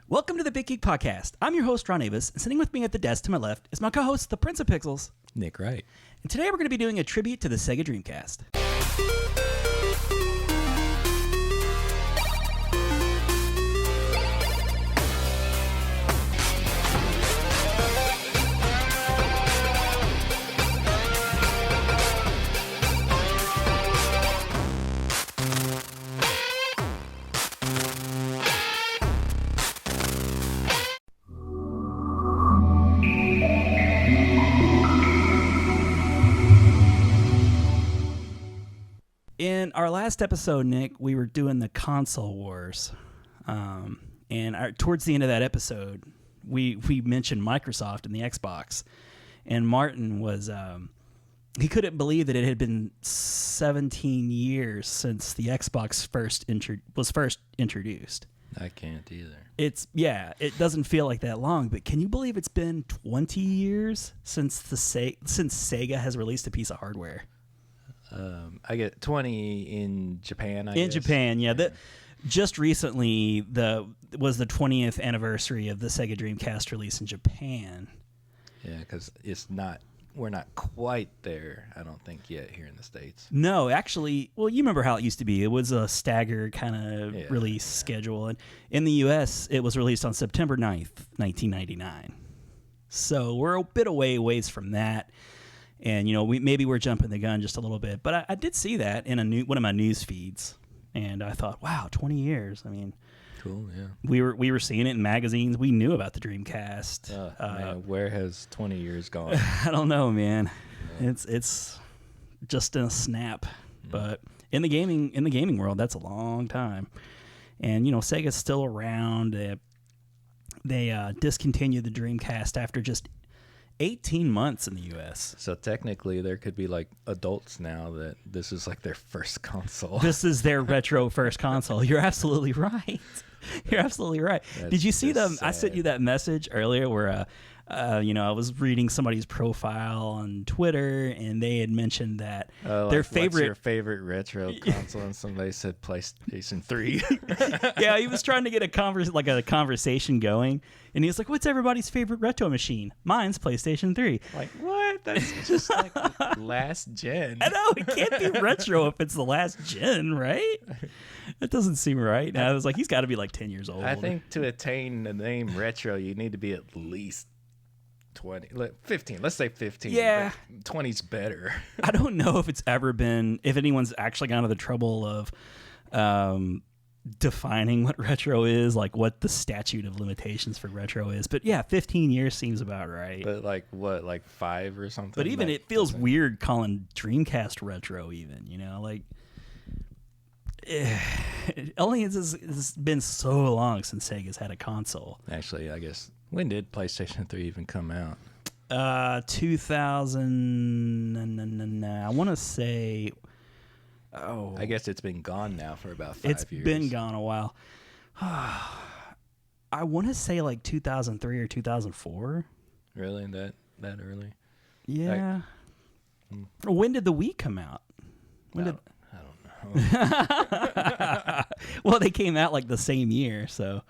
Welcome to the BitGeek podcast. I'm your host, Ron Avis, and sitting with me at the desk to my left is my co-host, the Prince of Pixels, Nick Wright. And today we're going to be doing a tribute to the SEGA Dreamcast. In our last episode, Nick, we were doing the console wars, towards the end of that episode, we mentioned Microsoft and the Xbox, and Martin was he couldn't believe that it had been 17 years since the Xbox was first introduced. I can't either. It doesn't feel like that long, but can you believe it's been 20 years since Sega has released a piece of hardware? I get 20 in Japan, I guess. In Japan, yeah. Just recently, was the 20th anniversary of the Sega Dreamcast release in Japan. Yeah, because we're not quite there, I don't think, yet here in the States. No, actually, well, you remember how it used to be. It was a staggered kind of release schedule. And in the U.S., it was released on September 9th, 1999. So we're a bit ways from that. And, we're jumping the gun just a little bit. But I did see that in one of my news feeds. And I thought, wow, 20 years. I mean, cool, yeah. We were seeing it in magazines. We knew about the Dreamcast. Man, where has 20 years gone? I don't know, man. Yeah. It's just in a snap. Mm. But in the gaming world, that's a long time. And, Sega's still around. They discontinued the Dreamcast after just 18 months in the U.S. So technically, there could be like adults now that this is like their first console. This is their retro first console. You're absolutely right. You're absolutely right. Did you see them? I sent you that message earlier where, I was reading somebody's profile on Twitter, and they had mentioned that their favorite. What's your favorite retro console? And somebody said PlayStation 3. Yeah, he was trying to get a conversation going, and he was like, "What's everybody's favorite retro machine?" Mine's PlayStation 3. Like, what? That's just like last gen. I know, it can't be retro if it's the last gen, right? That doesn't seem right. And I was like, he's got to be like 10 years old. I think to attain the name retro, you need to be at least 20, 15. Let's say 15. Yeah. 20's better. I don't know if if anyone's actually gone to the trouble of defining what retro is, like what the statute of limitations for retro is. But yeah, 15 years seems about right. But like what, like 5 or something? But even it feels weird calling Dreamcast retro even, only it's been so long since Sega's had a console. Actually, I guess, when did PlayStation 3 even come out? 2000, I want to say, I guess it's been gone now for about 5 years. It's been gone a while. I want to say like 2003 or 2004. Really? That early? Yeah. When did the Wii come out? I don't know. Well, they came out like the same year, so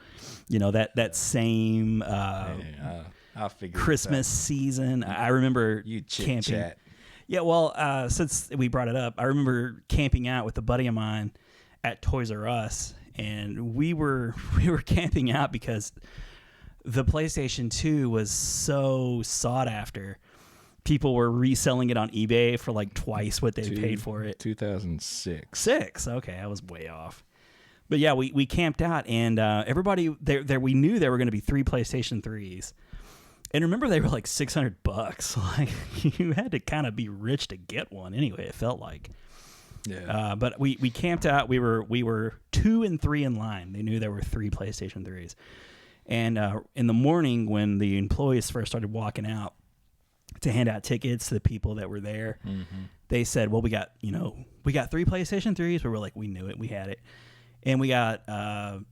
that same I'll figure Christmas season. I remember you camping. Chat. Yeah, well, since we brought it up, I remember camping out with a buddy of mine at Toys R Us, and we were camping out because the PlayStation 2 was so sought after. People were reselling it on eBay for like twice what they paid for it. 2006. Okay, I was way off. But yeah, we camped out, and everybody there we knew there were going to be 3 PlayStation 3s. And remember, they were like $600. Like, you had to kind of be rich to get one anyway, it felt like. Yeah. But we camped out. We were 2 and 3 in line. They knew there were 3 PlayStation 3s. And in the morning, when the employees first started walking out to hand out tickets to the people that were there, they said, well, we got 3 PlayStation 3s. We were like, we knew it. We had it. And we got 10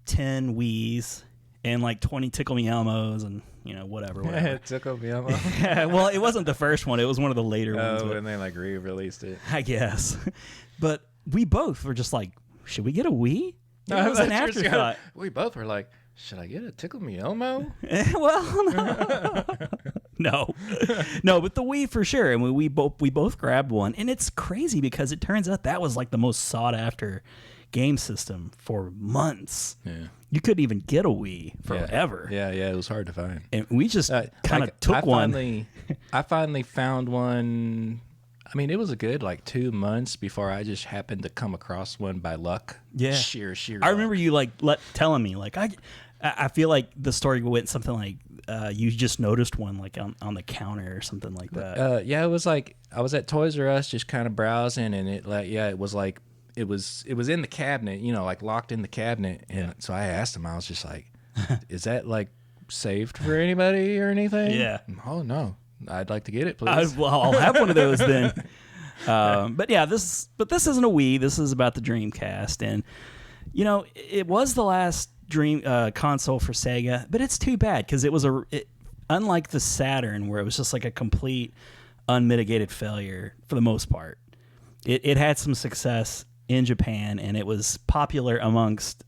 Wiis and like 20 Tickle Me Elmos and, whatever. Tickle Me Elmo. Yeah, well, it wasn't the first one. It was one of the later ones. Oh, and they like re-released it. I guess. But we both were just like, should we get a Wii? It was an afterthought. We both were like, Should I get a Tickle Me Elmo? Well, no, no, but the Wii for sure. And we both grabbed one, and it's crazy because it turns out that was like the most sought after game system for months. Yeah. You couldn't even get a Wii forever. Yeah, it was hard to find. And we just kind of took one. I finally found one. I mean, it was a good like 2 months before I just happened to come across one by luck. Yeah, sheer. I remember you like telling me like I feel like the story went something like you just noticed one like on the counter or something like that. Yeah, it was like I was at Toys R Us just kind of browsing, and it was in the cabinet, like locked in the cabinet. And so I asked him, I was just like, is that like saved for anybody or anything? Yeah. Oh no, I'd like to get it, please. I'll have one of those then. But yeah, this isn't a Wii. This is about the Dreamcast, and it was the last console for Sega, but it's too bad because it was unlike the Saturn where it was just like a complete unmitigated failure for the most part. It had some success in Japan, and it was popular amongst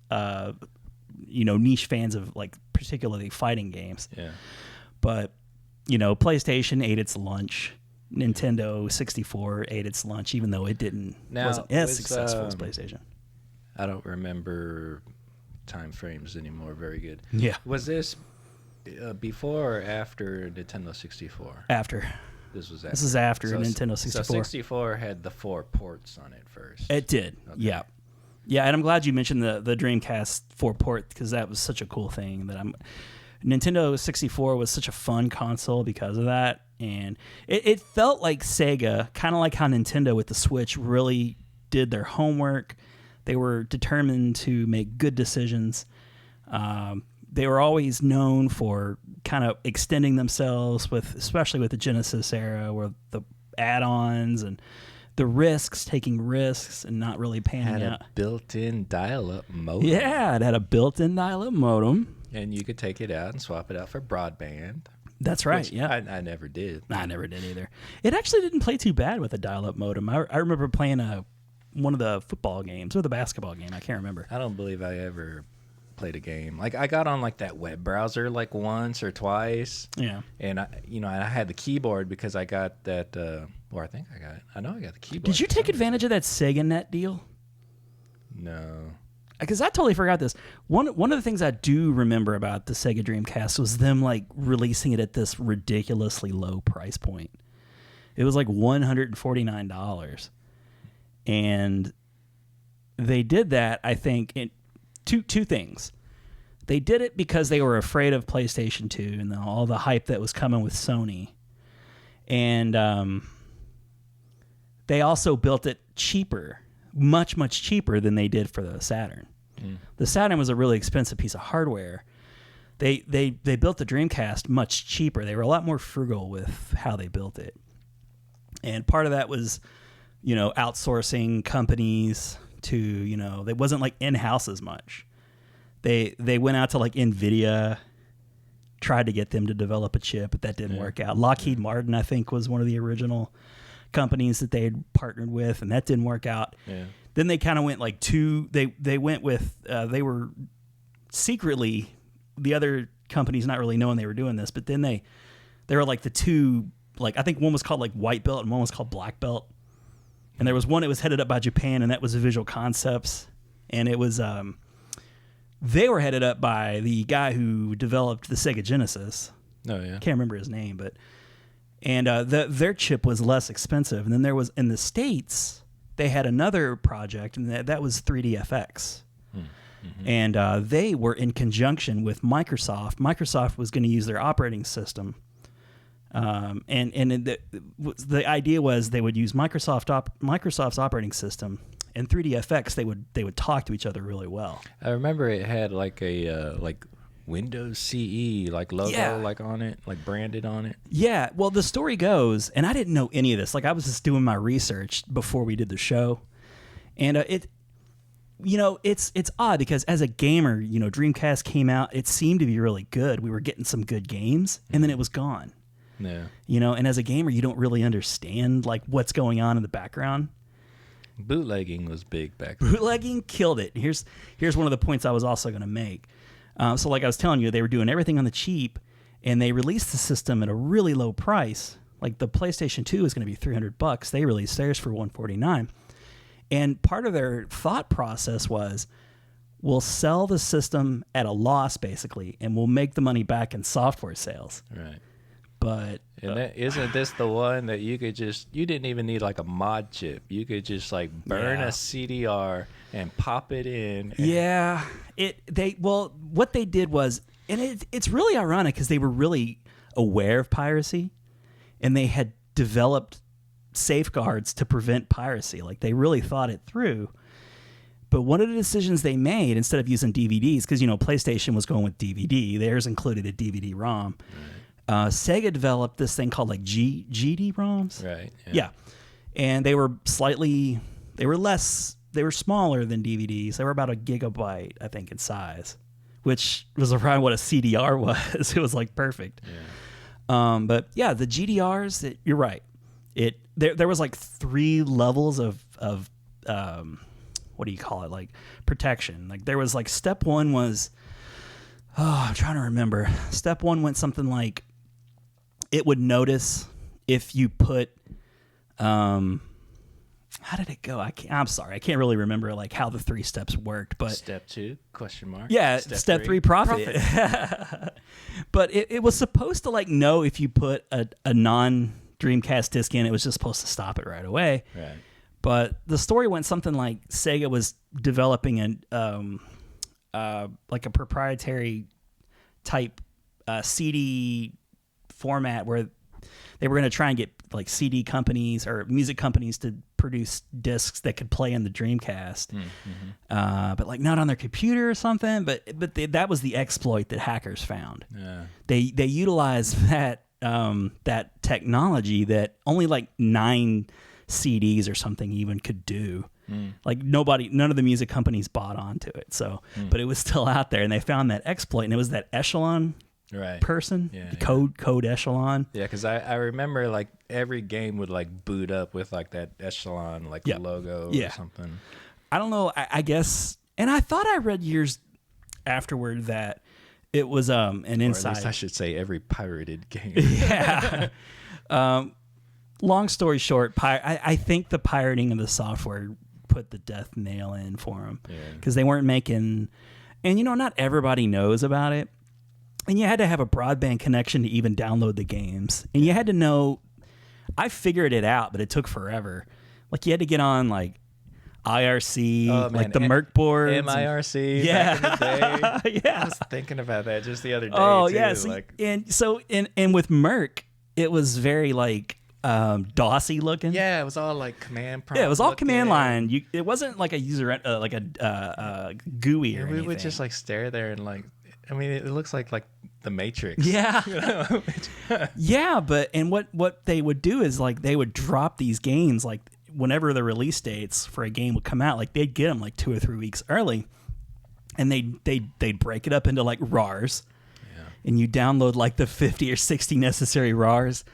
niche fans of like particularly fighting games. Yeah. But PlayStation ate its lunch. Nintendo 64 ate its lunch, even though it wasn't as successful as PlayStation. I don't remember time frames anymore very good. Yeah. Was this before or after Nintendo 64? After. This was after. This is after Nintendo 64. So 64 had the 4 ports on it first. It did. Okay. Yeah. Yeah, and I'm glad you mentioned the Dreamcast 4 port because that was such a cool thing Nintendo 64 was such a fun console because of that, and it felt like Sega, kind of like how Nintendo with the Switch really did their homework. They were determined to make good decisions. They were always known for kind of extending themselves especially with the Genesis era, where the add-ons and the taking risks and not really panning out. Had a built-in dial-up modem. Yeah, it had a built-in dial-up modem. And you could take it out and swap it out for broadband. That's right, yeah. I never did. I never did either. It actually didn't play too bad with a dial-up modem. I remember playing one of the football games or the basketball game. I can't remember. I don't believe I ever played a game. Like I got on like that web browser like once or twice. Yeah. And I had the keyboard because I got that or I think I got it. I know I got the keyboard. Did you take advantage of that Sega Net deal? No. Because I totally forgot this. One of the things I do remember about the Sega Dreamcast was them like releasing it at this ridiculously low price point. It was like $149. And they did that, I think, in two things. They did it because they were afraid of PlayStation 2 and all the hype that was coming with Sony. And they also built it cheaper, much, much cheaper than they did for the Saturn. Mm. The Saturn was a really expensive piece of hardware. They built the Dreamcast much cheaper. They were a lot more frugal with how they built it. And part of that was, outsourcing companies to, they wasn't like in-house as much. They went out to like NVIDIA, tried to get them to develop a chip, but that didn't work out. Lockheed Martin, I think, was one of the original companies that they had partnered with, and that didn't work out. Yeah. Then they kind of went like they went with, they were secretly, the other companies not really knowing they were doing this, but then they were like the two, like I think one was called like White Belt and one was called Black Belt. And there was one that was headed up by Japan, and that was Visual Concepts. And it was, they were headed up by the guy who developed the Sega Genesis. Oh, yeah. Can't remember his name, but, and their chip was less expensive. And then there was, in the States, they had another project, and that was 3DFX. Mm-hmm. And they were in conjunction with Microsoft. Microsoft was going to use their operating system. And the idea was they would use Microsoft's operating system, and 3DFX they would talk to each other really well. I remember it had like a like Windows CE like logo like on it, like branded on it. Yeah, well the story goes, and I didn't know any of this. Like I was just doing my research before we did the show, and it's odd because as a gamer, Dreamcast came out, it seemed to be really good. We were getting some good games, and then it was gone. Yeah. And as a gamer, you don't really understand like what's going on in the background. Bootlegging was big back then. Bootlegging killed it. Here's one of the points I was also going to make. So like I was telling you, they were doing everything on the cheap, and they released the system at a really low price. Like the PlayStation 2 is going to be $300. They released theirs for $149. And part of their thought process was, we'll sell the system at a loss, basically, and we'll make the money back in software sales. Right. But isn't this the one that you didn't even need like a mod chip. You could just like burn a CDR and pop it in. Yeah. What they did was, and it's really ironic because they were really aware of piracy, and they had developed safeguards to prevent piracy. Like they really thought it through. But one of the decisions they made, instead of using DVDs, because PlayStation was going with DVD, theirs included a DVD-ROM. Right. Sega developed this thing called like GD-ROMs. Right. Yeah. And they were smaller than DVDs. They were about a gigabyte, I think, in size, which was around what a CDR was. It was like perfect. Yeah. But yeah, the GDRs, you're right. There was like 3 levels of what do you call it? Like protection. Like there was like step 1 was, I'm trying to remember. Step 1 went something like, it would notice if you put, how did it go? I'm sorry. I can't really remember like how the 3 steps worked, but step 2 ? Yeah. Step 3 profit. But it was supposed to like know if you put a non Dreamcast disc in, it was just supposed to stop it right away. Right. But the story went something like Sega was developing like a proprietary type CD format where they were going to try and get like CD companies or music companies to produce discs that could play in the Dreamcast, but like not on their computer or something. But that was the exploit that hackers found. Yeah. They utilized that technology that only like 9 CDs or something even could do. Like none of the music companies bought onto it. So, but it was still out there, and they found that exploit, and it was that Echelon person, code Echelon. Yeah, because I remember like every game would like boot up with like that Echelon like logo or something. I don't know. I guess, and I thought I read years afterward that it was an inside. Or at least I should say every pirated game. Yeah. Long story short, I think the pirating of the software put the death nail in for them because they weren't making, and not everybody knows about it, and you had to have a broadband connection to even download the games, and you had to know. I figured it out, but it took forever. Like you had to get on like IRC, like the Merc boards, MIRC. Yeah, back in the day. Yeah. I was thinking about that just the other day. Oh too. yeah, and with Merc, it was very like DOSy looking. Yeah, it was all like command prompt. Yeah, it was all command line. It wasn't like a user like a GUI or anything. We would just like stare there and like, I mean, it looks like the Matrix. Yeah. Yeah, but and what they would do is like they would drop these games like whenever the release dates for a game would come out, like they'd get them like 2 or 3 weeks early, and they'd break it up into like RARs, and you download like the 50 or 60 necessary RARs.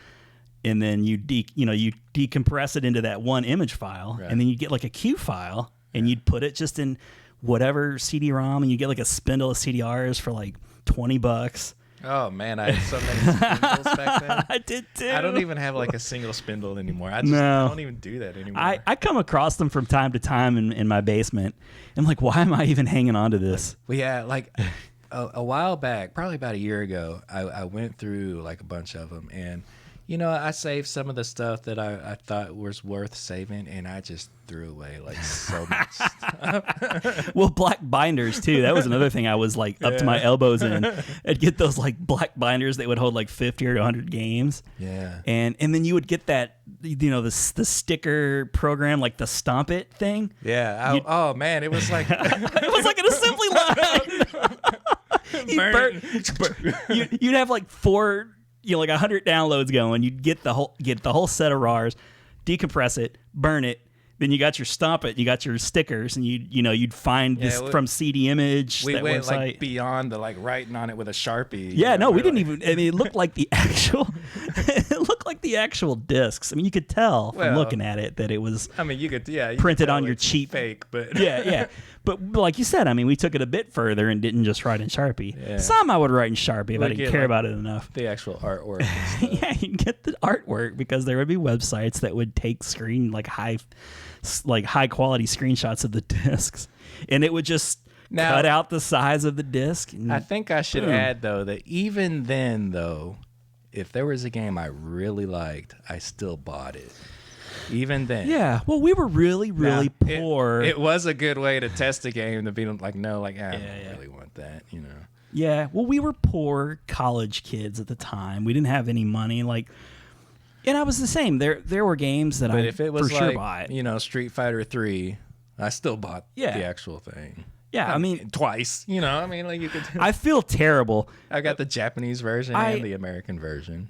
And then you decompress it into that one image file, and then you get like a Q file, and you'd put it just in whatever CD-ROM, and you get like a spindle of CDRs for like $20. Oh man, I had so many spindles back then. I did too. I don't even have like a single spindle anymore. I don't even do that anymore. I come across them from time to time in my basement. I'm like, why am I even hanging on to this? Well, yeah, like a while back, probably about a year ago, I went through like a bunch of them, and I saved some of the stuff that I thought was worth saving, and I just threw away like so much stuff. Well, black binders too. That was another thing I was like up to my elbows in. I'd get those like black binders that would hold like 50 or 100 games. Yeah. And then you would get that, the sticker program, like the Stomp It thing. Yeah. Oh man, it was like it was like an assembly line. You'd have like 4. Like 100 downloads going, you'd get the whole set of RARs, decompress it, burn it. Then you got your Stomp It, you got your stickers, and you'd find this from CD Image. We that went website. like beyond the like writing on it with a Sharpie. Yeah, no, we didn't even. I mean, it looked like the actual. It looked like the actual discs. I mean, you could tell from looking at it that it was. I mean, you could printed on your cheap fake, but yeah. But like you said, I mean, we took it a bit further and didn't just write in Sharpie. Yeah. Some I would write in Sharpie if I didn't care about it enough. The actual artwork. Yeah, you can get the artwork because there would be websites that would take high quality screenshots of the discs, and it would just cut out the size of the disc. I think I should add though that even then though, if there was a game I really liked, I still bought it. Even then. Yeah. Well, we were really poor. It was a good way to test a game to be like, no, like, I don't really want that, you know. Yeah. Well, we were poor college kids at the time. We didn't have any money. Like, and I was the same. There were games that if it was for sure bought. You know, Street Fighter 3, I still bought the actual thing. Yeah, I mean twice. You know, I mean, like you could. I feel terrible. I got the Japanese version and the American version.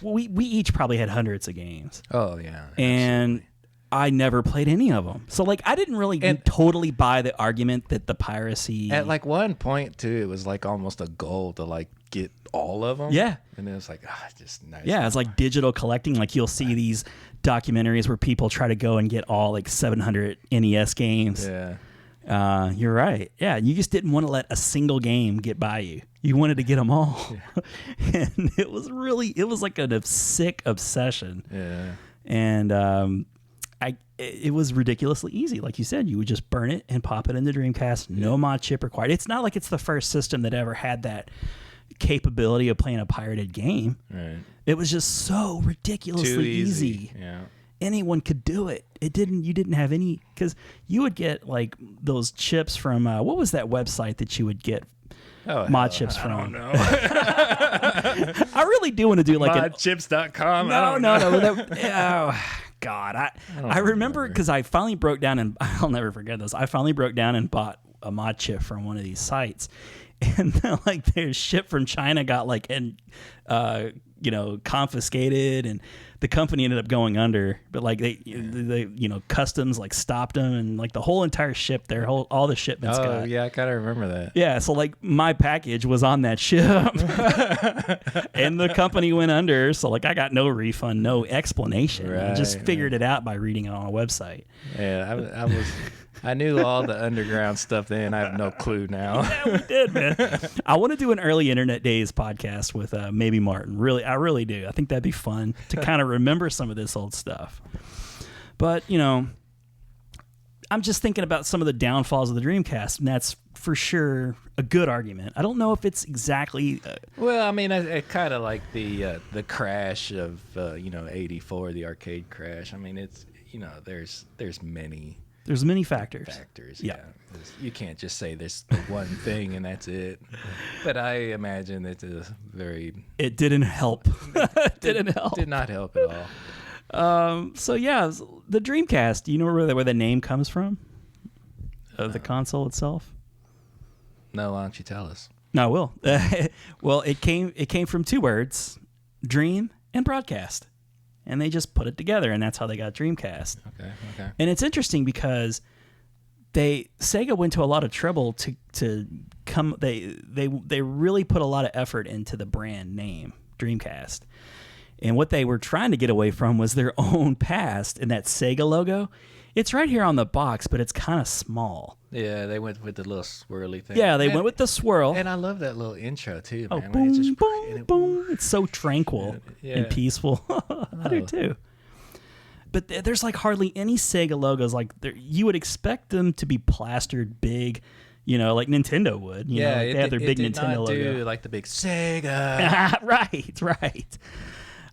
We each probably had hundreds of games. Oh yeah, and absolutely. I never played any of them. So like, I didn't really totally buy the argument that the piracy. At like one point too, it was like almost a goal to like get all of them. Yeah, and it was like, just nice. Yeah, it's like digital collecting. Like you'll see these documentaries where people try to go and get all like 700 NES games. Yeah. You're right. Yeah, you just didn't want to let a single game get by you. You wanted to get them all, and it was like a sick obsession. Yeah, and it was ridiculously easy. Like you said, you would just burn it and pop it into Dreamcast. No mod chip required. It's not like it's the first system that ever had that capability of playing a pirated game. Right. It was just so ridiculously Too easy. Yeah. Anyone could do it. You didn't have any, because you would get like those chips from what was that website that you would get mod chips from? I don't know. I really do want to do like modchips.com. No. Oh God, I remember because I finally broke down and I'll never forget this. I finally broke down and bought a mod chip from one of these sites, and then, like their ship from China got like confiscated, and the company ended up going under, but like they customs like stopped them, and like the whole entire ship, all the shipments got. Yeah, I gotta remember that. Yeah, so like my package was on that ship, and the company went under, so like I got no refund, no explanation. Right, I just figured it out by reading it on a website. Yeah, I knew all the underground stuff then. I have no clue now. Yeah, we did, man. I want to do an early Internet Days podcast with maybe Martin. I really do. I think that'd be fun to kind of remember some of this old stuff. But, I'm just thinking about some of the downfalls of the Dreamcast, and that's for sure a good argument. I don't know if it's exactly... well, I mean, it kind of like the crash of, 84, the arcade crash. I mean, it's, there's many... There's many factors. Yeah. You can't just say there's the one thing and that's it. But I imagine it didn't help. Did not help at all. So yeah, the Dreamcast. Do you know where the name comes from? Of the console itself? No, why don't you tell us? No, I will. Well, it came from two words: dream and broadcast. And they just put it together, and that's how they got Dreamcast. Okay. And it's interesting because Sega went to a lot of trouble to come. They really put a lot of effort into the brand name Dreamcast, and what they were trying to get away from was their own past. And that Sega logo, it's right here on the box, but it's kind of small. Yeah, they went with the little swirly thing. Yeah, they went with the swirl. And I love that little intro too, man. Oh, boom, boom, boom. It's so tranquil and peaceful. I do too. But there's like hardly any Sega logos. Like you would expect them to be plastered big, like Nintendo would. They have their big Nintendo logo. Do like the big Sega. Right.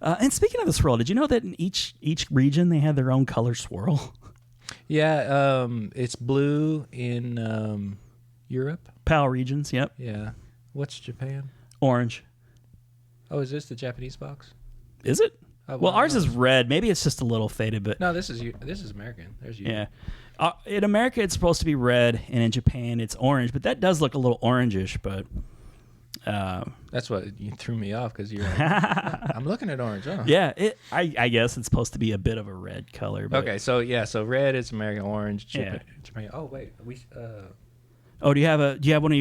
And speaking of the swirl, did you know that in each region they had their own color swirl? Yeah, it's blue in Europe. PAL regions, yep. Yeah. What's Japan? Orange. Oh, is this the Japanese box? Is it? Well, ours is red. Maybe it's just a little faded, but no, this is American. There's you. Yeah. In America, it's supposed to be red, and in Japan, it's orange. But that does look a little orangish. But that's what you threw me off because you're like, I'm looking at orange. Huh? Yeah. I guess it's supposed to be a bit of a red color. But okay, so red is American, orange. Japan. Oh wait, Oh, do you have one of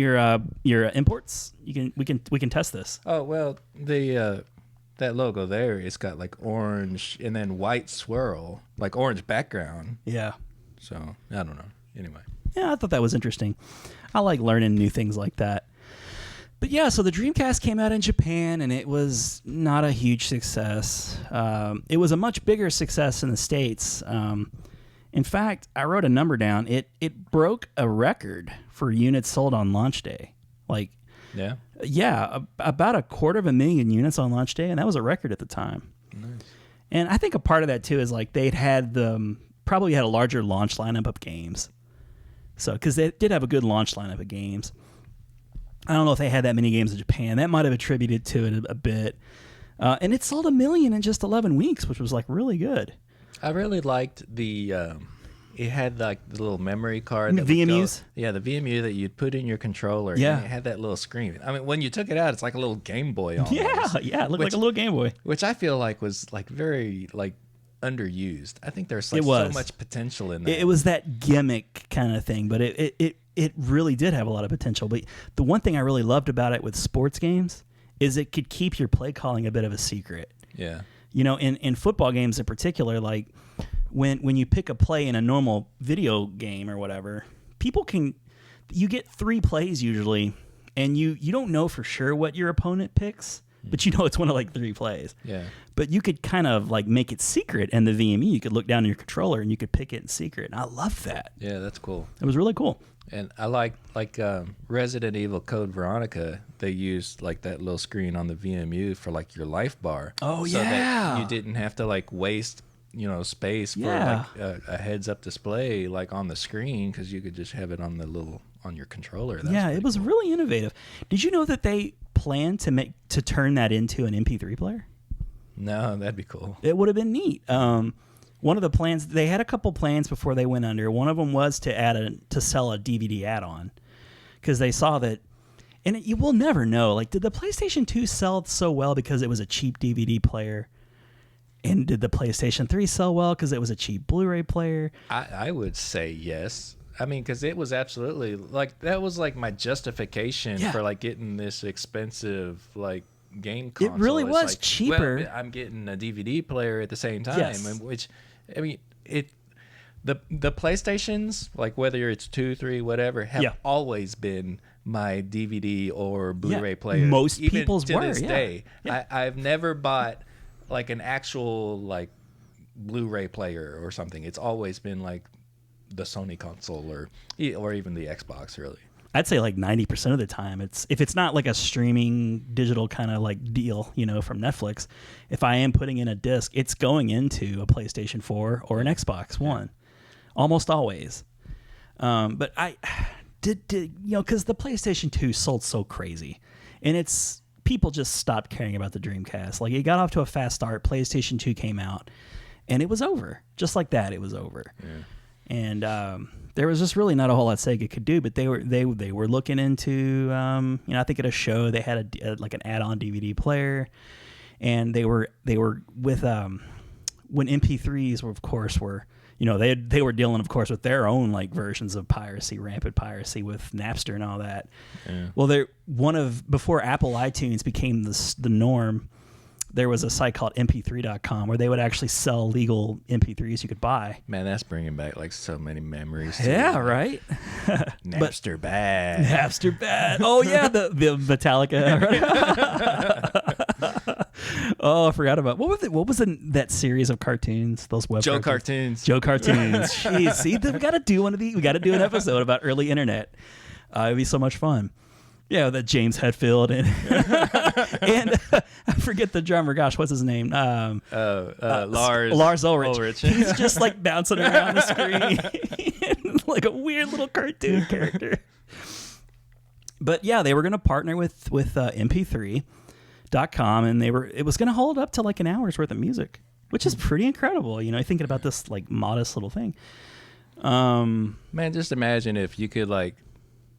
your imports? We can test this. Oh well, the that logo there, it's got like orange and then white swirl, like orange background. Yeah. So I don't know. Anyway. Yeah, I thought that was interesting. I like learning new things like that. But yeah, so the Dreamcast came out in Japan, and it was not a huge success. It was a much bigger success in the States. In fact, I wrote a number down. It broke a record for units sold on launch day. Like, yeah, about 250,000 units on launch day, and that was a record at the time. Nice. And I think a part of that too is like they'd had probably had a larger launch lineup of games. So, because they did have a good launch lineup of games. I don't know if they had that many games in Japan. That might have attributed to it a bit. And it sold 1 million in just 11 weeks, which was like really good. I really liked the. It had like the little memory card. That VMUs? Yeah, the VMU that you'd put in your controller. Yeah. And it had that little screen. I mean, when you took it out, it's like a little Game Boy almost. Yeah, it looked like a little Game Boy. Which I feel like was like very like underused. I think there's like so much potential in that. It was that gimmick kind of thing, but it really did have a lot of potential. But the one thing I really loved about it with sports games is it could keep your play calling a bit of a secret. Yeah. You know, in football games in particular, like when you pick a play in a normal video game or whatever, you get 3 plays usually, and you don't know for sure what your opponent picks, but you know it's one of like 3 plays. Yeah. But you could kind of like make it secret in the VME. You could look down at your controller and you could pick it in secret. And I loved that. Yeah, that's cool. It was really cool. And I like Resident Evil Code Veronica. They used like that little screen on the VMU for like your life bar. Oh, so yeah. that you didn't have to like waste space for like a heads up display like on the screen, because you could just have it on your controller. It was really innovative. Did you know that they plan to turn that into an MP3 player? No, that'd be cool. It would have been neat. One of the plans, they had a couple plans before they went under. One of them was to sell a DVD add-on, because they saw that, and you will never know. Like, did the PlayStation 2 sell so well because it was a cheap DVD player? And did the PlayStation 3 sell well because it was a cheap Blu-ray player? I would say yes. I mean, because it was absolutely like that was like my justification for like getting this expensive like game console. It really was like, cheaper. Well, I'm getting a DVD player at the same time, Yes. which I mean the PlayStations, like whether it's 2, 3, whatever, have always been my DVD or Blu-ray player. Most even people's to were. This day. I've never bought like an actual like Blu-ray player or something. It's always been like the Sony console or even the Xbox, really. I'd say like 90% of the time, if it's not like a streaming digital kind of like deal, from Netflix, if I am putting in a disc, it's going into a PlayStation 4 or an Xbox One, almost always. But I did because the PlayStation 2 sold so crazy, and people just stopped caring about the Dreamcast. Like, it got off to a fast start. PlayStation 2 came out, and it was over. Just like that, it was over. Yeah. And there was just really not a whole lot Sega could do. But they were looking into, I think at a show they had like an add-on DVD player, and they were with when MP3s were, of course, they were dealing, of course, with their own like versions of piracy, rampant piracy with Napster and all that. Yeah. Well, before Apple iTunes became the norm, there was a site called mp3.com where they would actually sell legal MP3s you could buy. Man, that's bringing back like so many memories. Yeah, right. Napster bad. Napster bad. Oh yeah, the Metallica. Oh, I forgot about what was that series of cartoons? Those web Joe cartoons. Joe cartoons. Jeez, see, we got to do one of these. We got to do an episode about early internet. It'd be so much fun. Yeah, that James Hetfield and I forget the drummer. Gosh, what's his name? Lars Ulrich. He's just like bouncing around the screen like a weird little cartoon character. But yeah, they were going to partner with MP3.com, and it was going to hold up to like an hour's worth of music, which is pretty incredible. Thinking about this like modest little thing. Man, just imagine if you could like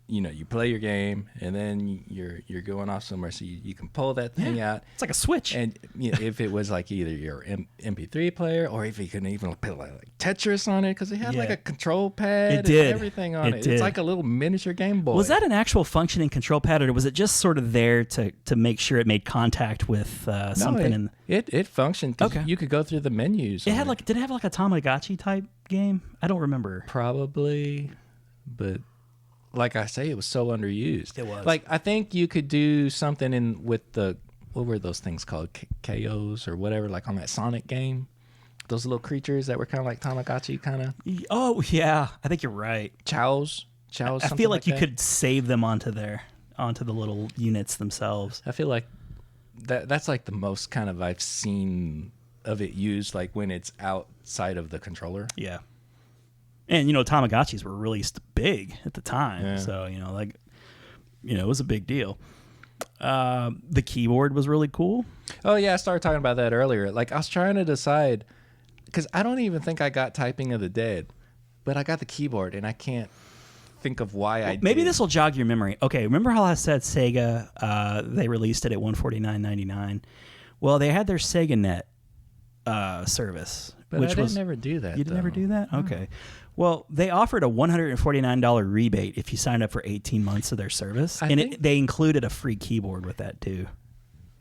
you play your game, and then you're going off somewhere, so you can pull that thing out. It's like a Switch. And if it was like either your MP3 player, or if you can even put like Tetris on it, because it had like a control pad and everything on it. It's like a little miniature Game Boy. Was that an actual functioning control pad, or was it just sort of there to make sure it made contact with something? It functioned. Okay. You could go through the menus. Did it have like a Tamagotchi type game? I don't remember. Probably, but like I say, it was so underused. It was. Like, I think you could do something with what were those things called? KOs or whatever, like on that Sonic game. Those little creatures that were kind of like Tamagotchi kind of. Oh, yeah. I think you're right. Chows. I feel like you could save them onto the little units themselves. I feel like that's like the most kind of I've seen of it used, like when it's outside of the controller. Yeah. And, Tamagotchis were released big at the time. Yeah. So, it was a big deal. The keyboard was really cool. Oh, yeah. I started talking about that earlier. Like, I was trying to decide, because I don't even think I got Typing of the Dead, but I got the keyboard, and I can't think of why I did. Maybe this will jog your memory. Okay, remember how I said Sega, they released it at $149.99? Well, they had their Sega Net service. But I didn't never do that. You didn't never do that? Okay. Well, they offered a $149 rebate if you signed up for 18 months of their service. They included a free keyboard with that, too.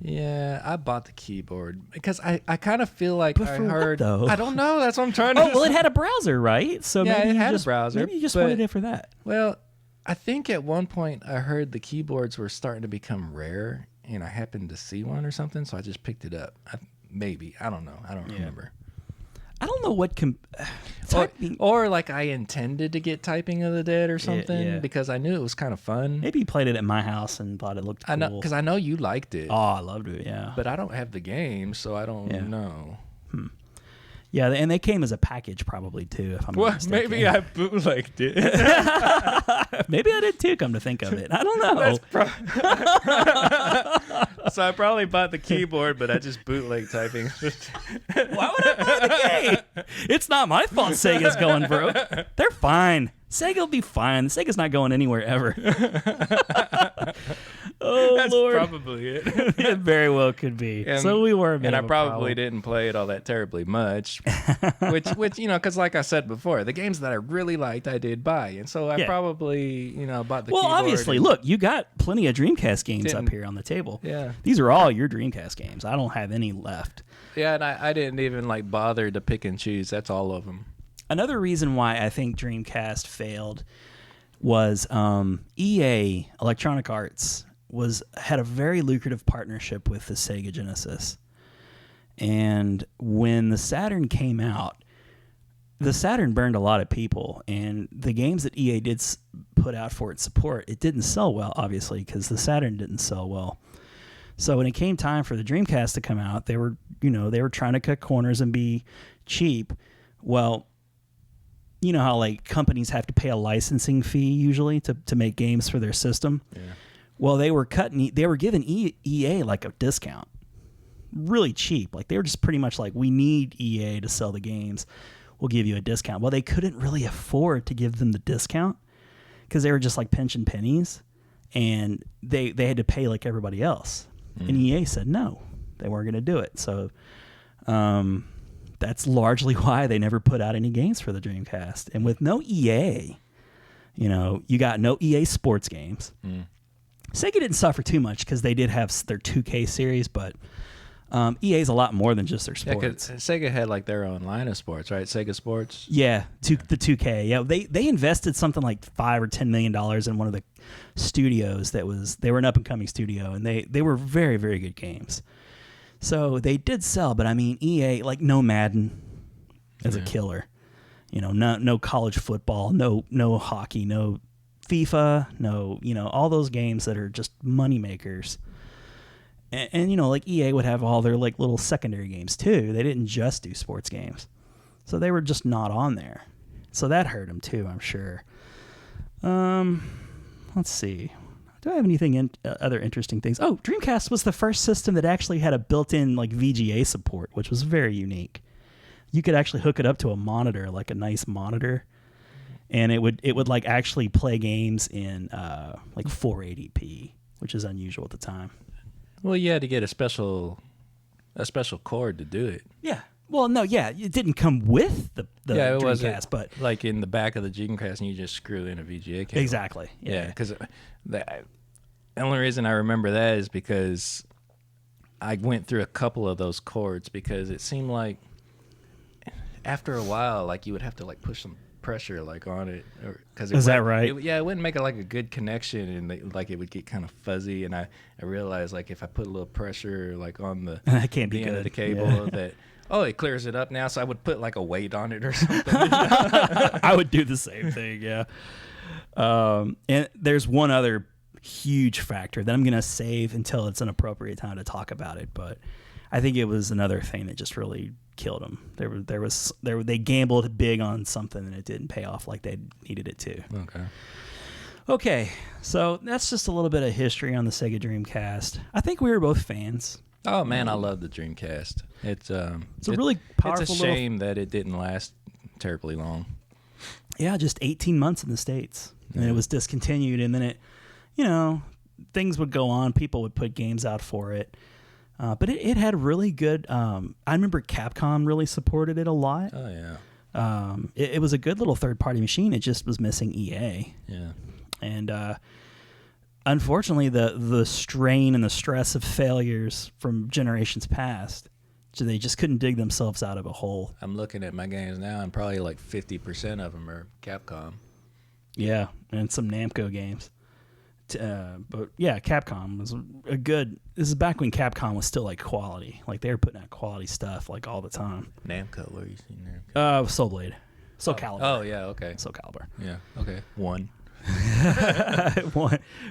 Yeah, I bought the keyboard because I kind of feel like but I for heard. What, though? I don't know. That's what I'm trying to. Oh, well, it had a browser, right? So yeah, maybe it had a browser. Maybe you just wanted it for that. Well, I think at one point I heard the keyboards were starting to become rare, and I happened to see one or something, so I just picked it up. Maybe. I don't know. I don't remember. I don't know what or like I intended to get Typing of the Dead or something because I knew it was kind of fun. Maybe you played it at my house and thought it looked cool. I know, because I know you liked it. Oh, I loved it, yeah. But I don't have the game, so I don't know. Yeah, and they came as a package probably too, if I'm not mistaken. Maybe I bootlegged it. Maybe I did too, come to think of it. I don't know. So I probably bought the keyboard, but I just bootlegged Typing. Why would I buy the game? It's not my fault Sega's going broke. They're fine. Sega will be fine. Sega's not going anywhere ever. Oh, that's Lord. Probably it. It very well could be. So we were a bit and of I a probably problem. didn't play it all that terribly much, which because like I said before, the games that I really liked, I did buy. And so I probably, bought the keyboard. Well, obviously, look, you got plenty of Dreamcast games up here on the table. Yeah. These are all your Dreamcast games. I don't have any left. Yeah, and I didn't even bother to pick and choose. That's all of them. Another reason why I think Dreamcast failed was EA, Electronic Arts, had a very lucrative partnership with the Sega Genesis. And when the Saturn came out, the Saturn burned a lot of people, and the games that EA did put out for its support, it didn't sell well, obviously, because the Saturn didn't sell well. So when it came time for the Dreamcast to come out, they were trying to cut corners and be cheap. Well, you know how companies have to pay a licensing fee usually to make games for their system. Yeah. Well, they were giving EA a discount, really cheap. They were just pretty much we need EA to sell the games. We'll give you a discount. Well, they couldn't really afford to give them the discount because they were just pinching pennies, and they had to pay everybody else. And EA said no, they weren't going to do it. So that's largely why they never put out any games for the Dreamcast. And with no EA, you got no EA sports games. Sega didn't suffer too much because they did have their 2K series, but EA's a lot more than just their sports. Yeah, because Sega had their own line of sports, right? Sega Sports. Yeah, the 2K. Yeah, they invested something like $5 or $10 million in one of the studios they were an up and coming studio, and they were very, very good games. So they did sell, but I mean EA no Madden as a killer, no college football, no hockey, no FIFA, no all those games that are just money makers. And EA would have all their little secondary games too. They didn't just do sports games, so they were just not on there. So that hurt them too, I'm sure. Let's see. Do I have anything other interesting things? Oh, Dreamcast was the first system that actually had a built-in VGA support, which was very unique. You could actually hook it up to a monitor, a nice monitor, and it would like actually play games in like 480p, which is unusual at the time. Well, you had to get a special cord to do it. Yeah. Well, no, yeah, it didn't come with the it Dreamcast, but like in the back of the Dreamcast, and you just screw in a VGA cable. exactly. Yeah, because the only reason I remember that is because I went through a couple of those cords, because it seemed like after a while, like you would have to like push some pressure like on it, because is that right? It wouldn't make it like a good connection, and like it would get kind of fuzzy. And I realized like if I put a little pressure like on the that can't be end good. of the cable that. Oh, it clears it up now, so I would put like a weight on it or something. I would do the same thing, yeah. And there's one other huge factor that I'm going to save until it's an appropriate time to talk about it, but I think it was another thing that just really killed them. They gambled big on something and it didn't pay off like they needed it to. Okay, so that's just a little bit of history on the Sega Dreamcast. I think we were both fans. Oh man, I love the Dreamcast. It's a really powerful. It's a shame that it didn't last terribly long. Yeah, just 18 months in the States, and it was discontinued. And then it, things would go on. People would put games out for it, but it had really good. I remember Capcom really supported it a lot. Oh yeah. It was a good little third-party machine. It just was missing EA. Yeah. And unfortunately, the strain and the stress of failures from generations past, so they just couldn't dig themselves out of a hole. I'm looking at my games now, and probably like 50% of them are Capcom. Yeah, and some Namco games. But yeah, Capcom was a good. This is back when Capcom was still like quality. Like they were putting out quality stuff like all the time. Namco, where you seen Namco? Soul Blade, Calibur. Oh yeah, okay. Calibur. Yeah, okay. One.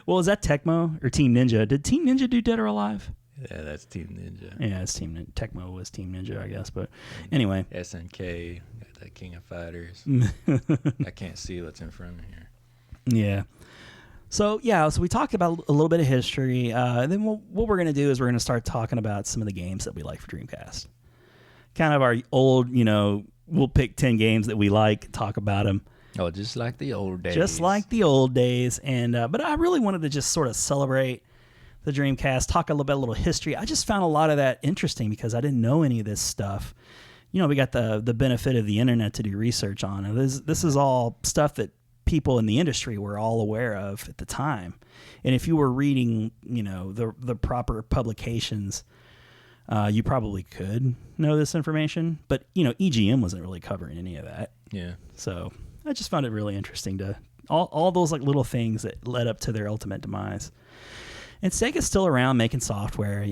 Well, is that Tecmo or Team Ninja? Did Team Ninja do Dead or Alive? Yeah, that's Team Ninja. Yeah, it's Team Ninja. Tecmo was Team Ninja, I guess. But anyway. SNK, got that King of Fighters. I can't see what's in front of here. Yeah. So we talked about a little bit of history. Then what we're going to do is we're going to start talking about some of the games that we like for Dreamcast. Kind of our old, we'll pick 10 games that we like, talk about them. Oh, just like the old days. Just like the old days. And but I really wanted to just sort of celebrate the Dreamcast, talk a little history. I just found a lot of that interesting because I didn't know any of this stuff. We got the benefit of the internet to do research on. And this is all stuff that people in the industry were all aware of at the time. And if you were reading, the proper publications, you probably could know this information. But, EGM wasn't really covering any of that. Yeah. So I just found it really interesting to all those like little things that led up to their ultimate demise. And Sega's still around making software.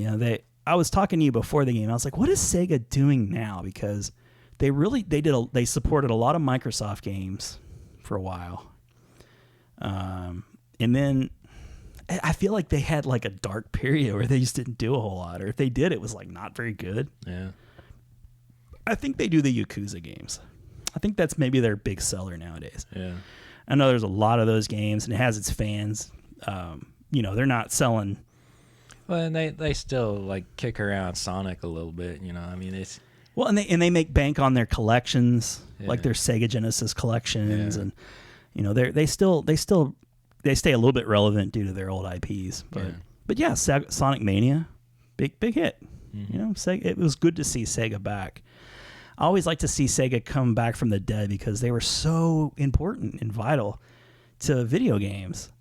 I was talking to you before the game. I was like, what is Sega doing now? Because they supported a lot of Microsoft games for a while. And then I feel like they had like a dark period where they just didn't do a whole lot, or if they did, it was like not very good. Yeah. I think they do the Yakuza games. I think that's maybe their big seller nowadays. Yeah. I know there's a lot of those games, and it has its fans. They're not selling. Well, and they still like kick around Sonic a little bit. I mean, it's well, and they make bank on their collections, like their Sega Genesis collections, and they stay a little bit relevant due to their old IPs. But yeah, Sonic Mania, big hit. Sega, it was good to see Sega back. I always like to see Sega come back from the dead because they were so important and vital to video games.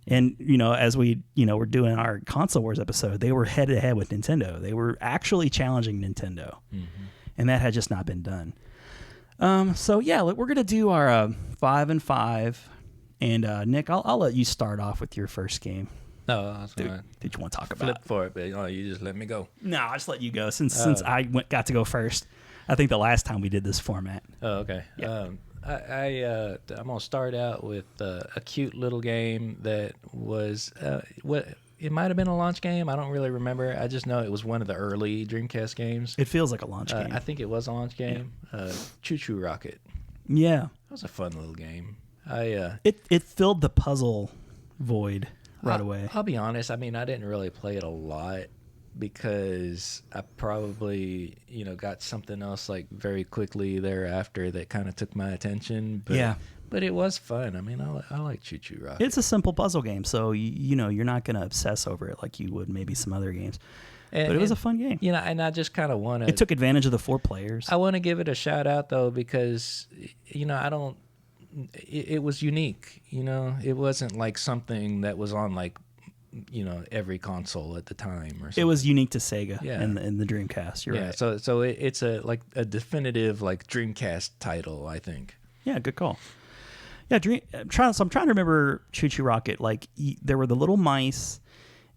And, as we, we're doing our Console Wars episode, they were head to head with Nintendo. They were actually challenging Nintendo. Mm-hmm. And that had just not been done. We're going to do our 5 and 5. And, Nick, I'll let you start off with your first game. No, that's fine. Did you want to talk about? Flip for it, but you just let me go. No, I'll just let you go since I got to go first. I think the last time we did this format. Oh, okay. Yeah. I'm gonna start out with a cute little game that was it might have been a launch game. I don't really remember. I just know it was one of the early Dreamcast games. It feels like a launch game. I think it was a launch game. Yeah. ChuChu Rocket. Yeah, that was a fun little game. It filled the puzzle void right away. I'll be honest. I mean, I didn't really play it a lot, because I probably, got something else like very quickly thereafter that kind of took my attention. But, Yeah. But it was fun. I mean, I like ChuChu Rocket. It's a simple puzzle game, so you're not going to obsess over it like you would maybe some other games. But it was a fun game. And I just kind of want to... It took advantage of the 4 players. I want to give it a shout out, though, because, I don't... It was unique, It wasn't like something that was on, like, every console at the time or something. It was unique to Sega Yeah. and the Dreamcast. You're right. So it's a definitive, like, Dreamcast title, I think. Yeah, good call. Yeah, I'm trying to remember ChuChu Rocket. Like, there were the little mice,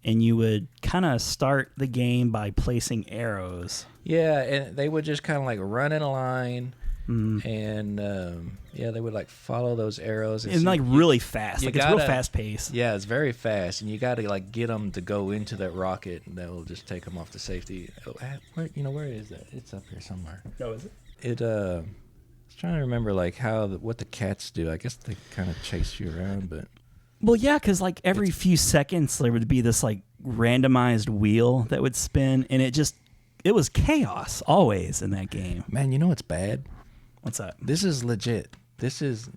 and you would kind of start the game by placing arrows. Yeah, and they would just kind of like run in a line, and they would like follow those arrows. And like really fast. Like, it's real fast paced. Yeah, it's very fast, and you got to like get them to go into that rocket, and that will just take them off to safety. Oh, where is that? It's up here somewhere. Oh, is it? I was trying to remember like what the cats do. I guess they kind of chase you around, but... Well, yeah, because like every few seconds there would be this like randomized wheel that would spin, and it was chaos always in that game. Man, you know what's bad? What's that? This is legit. This is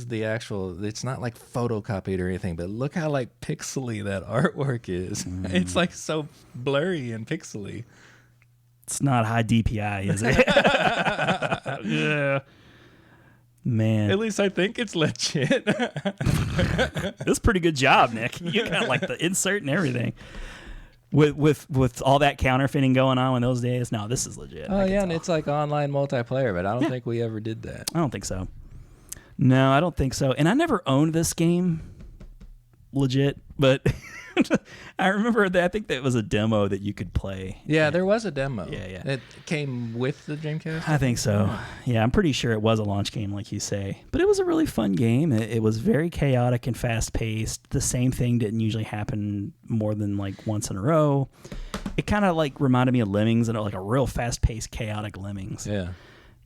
the actual... It's not like photocopied or anything, but look how like pixely that artwork is. It's like so blurry and pixely. It's not high DPI, is it? Yeah. Man. At least I think it's legit. That's a pretty good job, Nick. You got like the insert and everything. With all that counterfeiting going on in those days. No, this is legit. Oh, yeah, and it's like online multiplayer, but I don't think we ever did that. I don't think so. No, I don't think so. And I never owned this game legit, but I remember that I think that was a demo that you could play. Yeah, there was a demo. Yeah. It came with the Dreamcast? I think so. Yeah, I'm pretty sure it was a launch game, like you say. But it was a really fun game. It was very chaotic and fast-paced. The same thing didn't usually happen more than like once in a row. It kind of like reminded me of Lemmings, and like a real fast-paced, chaotic Lemmings. Yeah.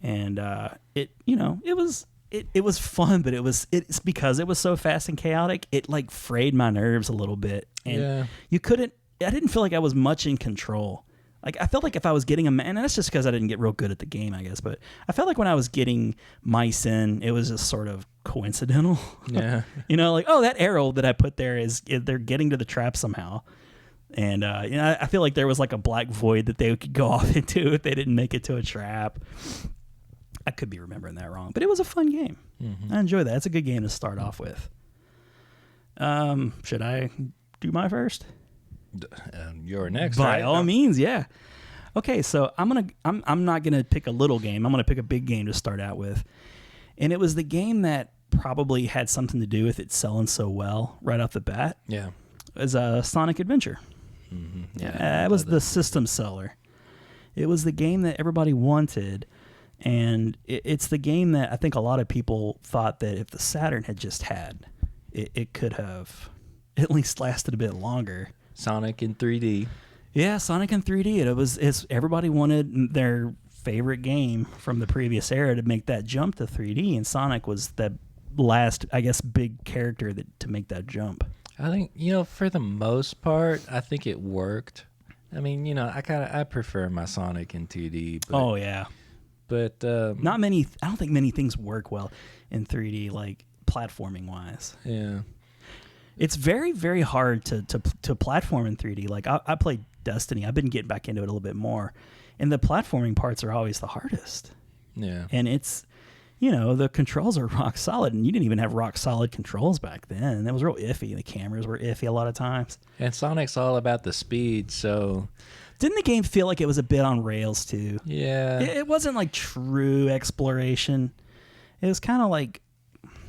And it was fun, but it's because it was so fast and chaotic, it like frayed my nerves a little bit. And I didn't feel like I was much in control. Like, I felt like if I was getting and that's just because I didn't get real good at the game, I guess, but I felt like when I was getting mice in, it was just sort of coincidental. Yeah. Like, oh, that arrow that I put there they're getting to the trap somehow. And, I feel like there was like a black void that they could go off into if they didn't make it to a trap. I could be remembering that wrong, but it was a fun game. Mm-hmm. I enjoyed that. It's a good game to start off with. Should I do my first? You're next. By all means, yeah. Okay, so I'm not gonna pick a little game. I'm gonna pick a big game to start out with, and it was the game that probably had something to do with it selling so well right off the bat. Yeah, it was Sonic Adventure. Mm-hmm. Yeah, it was the system seller. It was the game that everybody wanted. And it's the game that I think a lot of people thought that if the Saturn had just had, it could have at least lasted a bit longer. Sonic in 3D. Yeah, Sonic in 3D. Everybody wanted their favorite game from the previous era to make that jump to 3D, and Sonic was the last, I guess, big character to make that jump. I think, for the most part, I think it worked. I mean, I prefer my Sonic in 2D. But, oh, yeah. But I don't think many things work well in 3D, like platforming wise. Yeah, it's very, very hard to platform in 3D. Like I played Destiny. I've been getting back into it a little bit more, and the platforming parts are always the hardest. Yeah, and it's the controls are rock solid, and you didn't even have rock solid controls back then. And it was real iffy. The cameras were iffy a lot of times. And Sonic's all about the speed, so. Didn't the game feel like it was a bit on rails too? Yeah. It wasn't like true exploration. It was kind of like,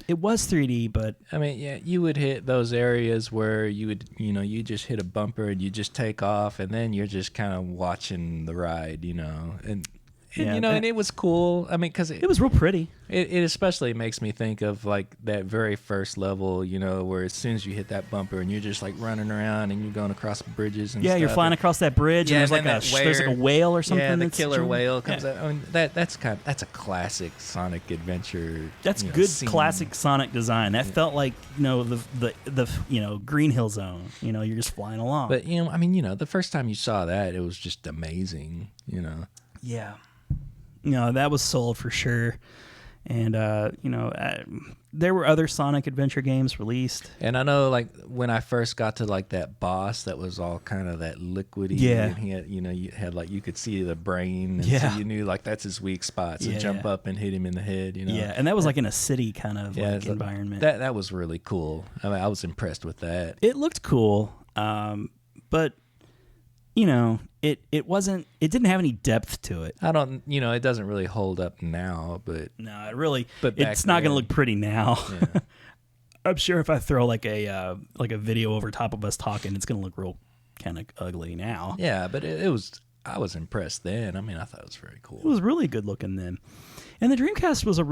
it was 3D, but... I mean, yeah, you would hit those areas where you would, you just hit a bumper and you just take off, and then you're just kind of watching the ride, and And, and it was cool. I mean, because it was real pretty. It especially makes me think of like that very first level, where as soon as you hit that bumper and you're just like running around and you're going across bridges and stuff. You're flying across that bridge, and there's like there's like a whale or something. Yeah, the killer whale comes out. I mean, that's a classic Sonic adventure. That's good classic Sonic design. That felt like the Green Hill Zone. You're just flying along. But the first time you saw that, it was just amazing. Yeah. That was sold for sure. And, there were other Sonic adventure games released. And I know, like, when I first got to, like, that boss that was all kind of that liquidy. Yeah. And he had, you had, like, you could see the brain. And so you knew, like, that's his weak spot. So jump up and hit him in the head, Yeah, and that was, like, in a city kind of environment. That was really cool. I mean, I was impressed with that. It looked cool, but... it didn't have any depth to it. I don't, it doesn't really hold up now, but it's not going to look pretty now. Yeah. I'm sure if I throw like a video over top of us talking, it's going to look real kind of ugly now. Yeah, but I was impressed then. I mean, I thought it was very cool. It was really good looking then. And the Dreamcast was it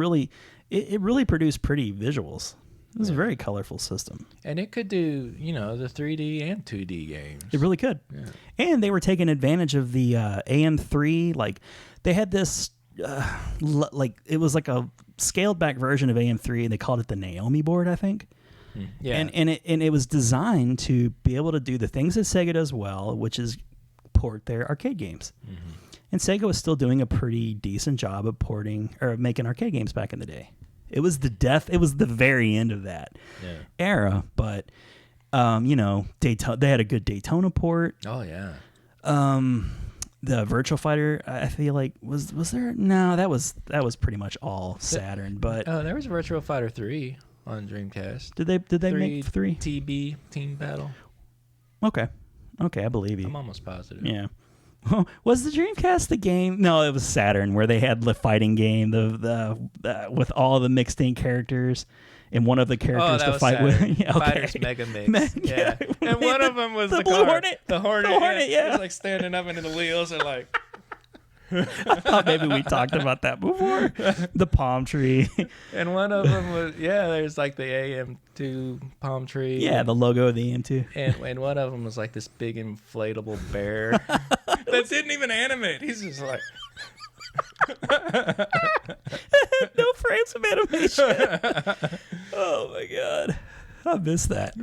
really produced pretty visuals. It was a very colorful system. And it could do, the 3D and 2D games. It really could. Yeah. And they were taking advantage of the AM3. Like, they had this, it was like a scaled back version of AM3, and they called it the Naomi board, I think. Yeah. And it was designed to be able to do the things that Sega does well, which is port their arcade games. Mm-hmm. And Sega was still doing a pretty decent job of porting or making arcade games back in the day. It was the very end of that era, but Daytona, they had a good Daytona port. Oh yeah. The Virtual Fighter, I feel like was there? No, that was pretty much all Saturn. But there was Virtual Fighter 3 on Dreamcast. Did they make 3? TB Team Battle. Okay, I believe you. I'm almost positive. Yeah. Was the Dreamcast the game? No, it was Saturn, where they had the fighting game, the with all the mixed in characters, and one of the characters to fight Saturn. with. Fighters Mega Mix. Yeah. And one of them was the Blue Hornet. The Hornet. The Hornet, yeah. It was like standing up, and the wheels are like. I thought maybe we talked about that before. The palm tree. And one of them was, there's like the AM2 palm tree. Yeah, the logo of the AM2. And one of them was like this big inflatable bear that didn't even animate. He's just like. No frames of animation. Oh my God. I missed that.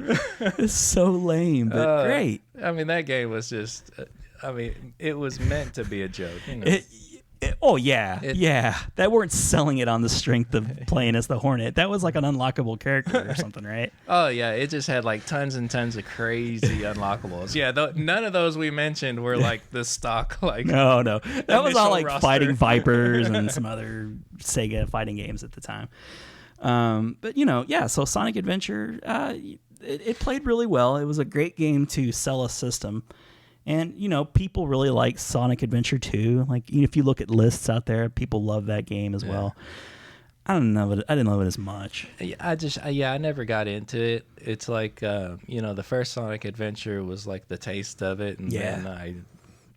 It's so lame, but great. I mean, that game was just... it was meant to be a joke. That weren't selling it on the strength of playing as the Hornet. That was like an unlockable character or something, right? Oh yeah, it just had like tons and tons of crazy unlockables. Yeah, none of those we mentioned were like the stock like. No, that was all like roster. Fighting Vipers and some other Sega fighting games at the time. But so Sonic Adventure, it played really well. It was a great game to sell a system. And, people really like Sonic Adventure 2. Like, if you look at lists out there, people love that game as well. I didn't love it as much. I never got into it. It's like, the first Sonic Adventure was like the taste of it. And then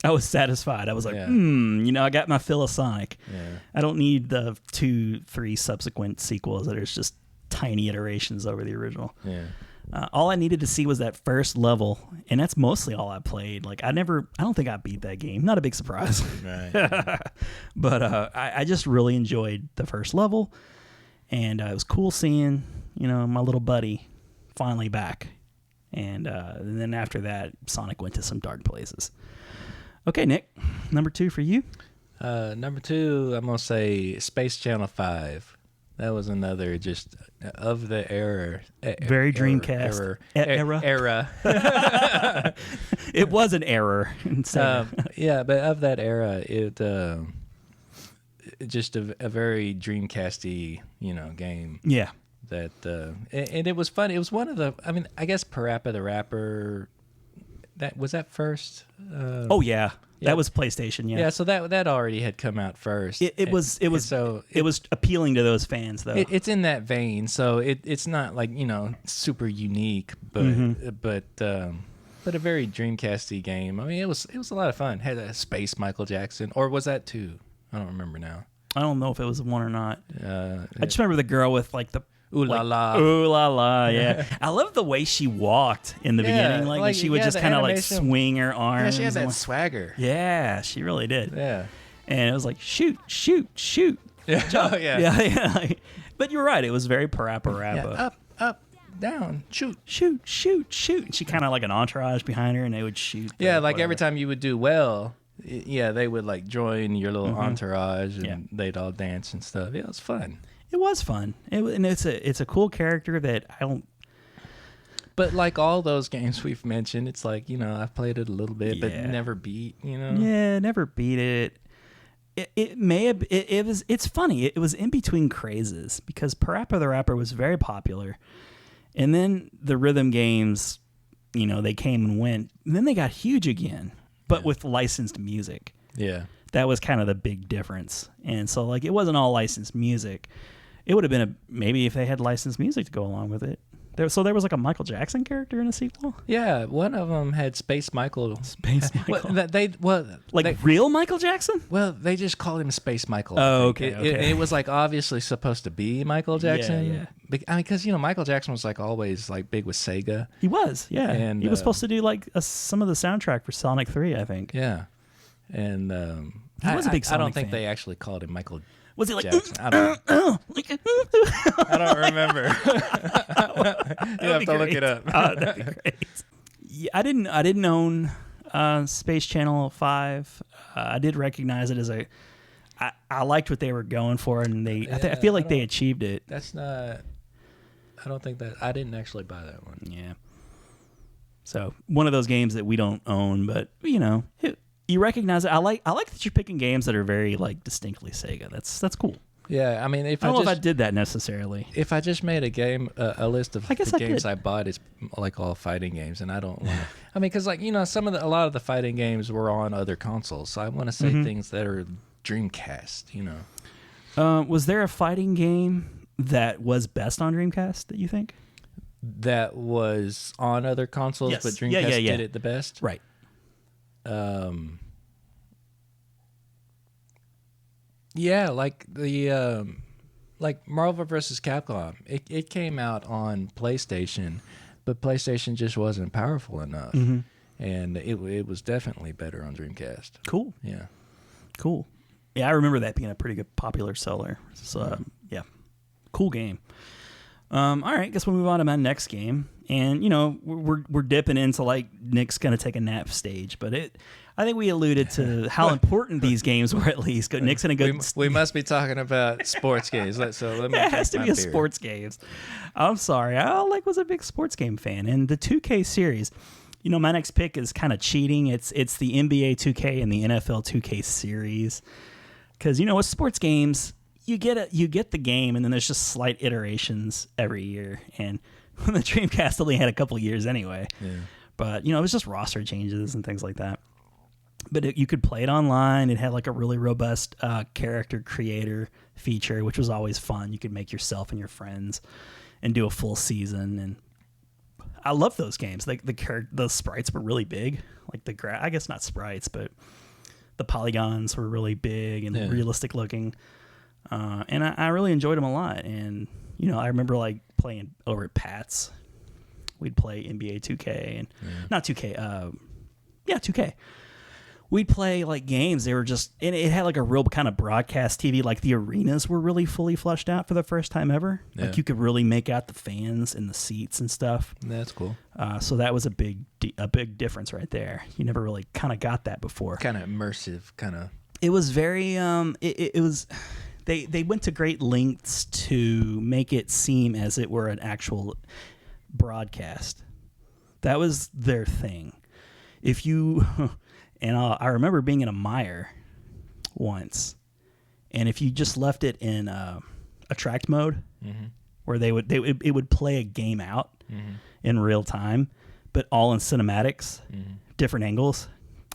I was satisfied. I was like, I got my fill of Sonic. Yeah. I don't need the 2-3 subsequent sequels that are just tiny iterations over the original. Yeah. All I needed to see was that first level, and that's mostly all I played. Like, I don't think I beat that game. Not a big surprise. Right. But I just really enjoyed the first level, and it was cool seeing, my little buddy finally back. And then after that, Sonic went to some dark places. Okay, Nick, number 2 for you? Number 2, I'm going to say Space Channel 5. That was another just of the era. Very Dreamcast era. It was an error. But of that era, it just a very Dreamcasty, game. Yeah. That and it was fun. It was one of the. I mean, I guess Parappa the Rapper. That was that first. That was PlayStation, yeah. Yeah, so that already had come out first. It was appealing to those fans though. It's in that vein, so it's not like super unique, but a very Dreamcasty game. I mean, it was a lot of fun. Had a space Michael Jackson, or was that 2? I don't remember now. I don't know if it was one or not. I I just remember the girl with like the ooh la la. Ooh la la, yeah. I love the way she walked in the beginning. Like when she would just kind of like swing her arms. Yeah, she had that swagger. Yeah, she really did. Yeah. And it was like, shoot, shoot, shoot. Yeah. Oh, yeah. Yeah. But you're right. It was very parappa. Yeah, up, down, shoot. Shoot, shoot, shoot. And she kind of like an entourage behind her, and they would shoot. Yeah, like every time you would do well, yeah, they would like join your little entourage, and they'd all dance and stuff. Yeah, it was fun. It was fun. And it's a cool character that I don't. But like all those games we've mentioned, it's like, I've played it a little bit, but never beat, Yeah, never beat it. It may have. It's funny. It was in between crazes because Parappa the Rapper was very popular, and then the rhythm games, they came and went. And then they got huge again, but with licensed music. Yeah, that was kind of the big difference. And so, like, it wasn't all licensed music. It would have been maybe if they had licensed music to go along with it. So there was like a Michael Jackson character in a sequel? Yeah, one of them had Space Michael. Space Michael. Real Michael Jackson? Well, they just called him Space Michael. Oh, okay. It was like obviously supposed to be Michael Jackson. Yeah. I mean, because Michael Jackson was like always like big with Sega. He was, yeah. And he was supposed to do like some of the soundtrack for Sonic 3, I think. Yeah, and he was a big Sonic I don't think fan. they actually called him Michael. Was he like? Jackson? I don't remember. You have to look it up. That'd be great. Yeah, I didn't own Space Channel 5. I did recognize it as I liked what they were going for, and I feel like they achieved it. That's not. I don't think that I didn't actually buy that one. Yeah. So one of those games that we don't own, but you recognize it. I like that you're picking games that are very like distinctly Sega. That's cool. Yeah, I mean, I don't know if I did that necessarily. If I just made a list of the games I I bought, it's like all fighting games, and I don't want to. I mean, because like a lot of the fighting games were on other consoles, so I want to say things that are Dreamcast. Was there a fighting game that was best on Dreamcast that you think? That was on other consoles, Yes. but Dreamcast did it the best? Right. Yeah, like the like Marvel vs. Capcom. It came out on PlayStation, but PlayStation just wasn't powerful enough, and it was definitely better on Dreamcast. Cool. Yeah. Cool. Yeah, I remember that being a pretty good popular seller. So yeah, cool game. All right, guess we'll move on to my next game. And we're dipping into like Nick's gonna take a nap stage, but I think we alluded to how important these games were. At least Nick's gonna go. We must be talking about sports games. So let me. It has to be a sports games. I'm sorry, I was a big sports game fan, and the 2K series. My next pick is kind of cheating. It's the NBA 2K and the NFL 2K series, because with sports games you get the game, and then there's just slight iterations every year, and the Dreamcast only had a couple years anyway. Yeah. But it was just roster changes and things like that. But you could play it online. It had like a really robust character creator feature, which was always fun. You could make yourself and your friends and do a full season. And I love those games. Like the sprites were really big. Like I guess not sprites, but the polygons were really big and realistic looking. And I really enjoyed them a lot. And I remember like playing over at Pat's. We'd play NBA 2K and not 2K. 2K. We'd play like games. They were just, and it had like a real kind of broadcast TV. Like the arenas were really fully fleshed out for the first time ever. Yeah. Like you could really make out the fans and the seats and stuff. That's cool. So that was a big difference right there. You never really kind of got that before. Kind of immersive, kind of. It was very. It was. They went to great lengths to make it seem as it were an actual broadcast. That was their thing. If you, and I remember being in a Meijer once, and if you just left it in attract mode, where it would play a game out in real time, but all in cinematics, different angles,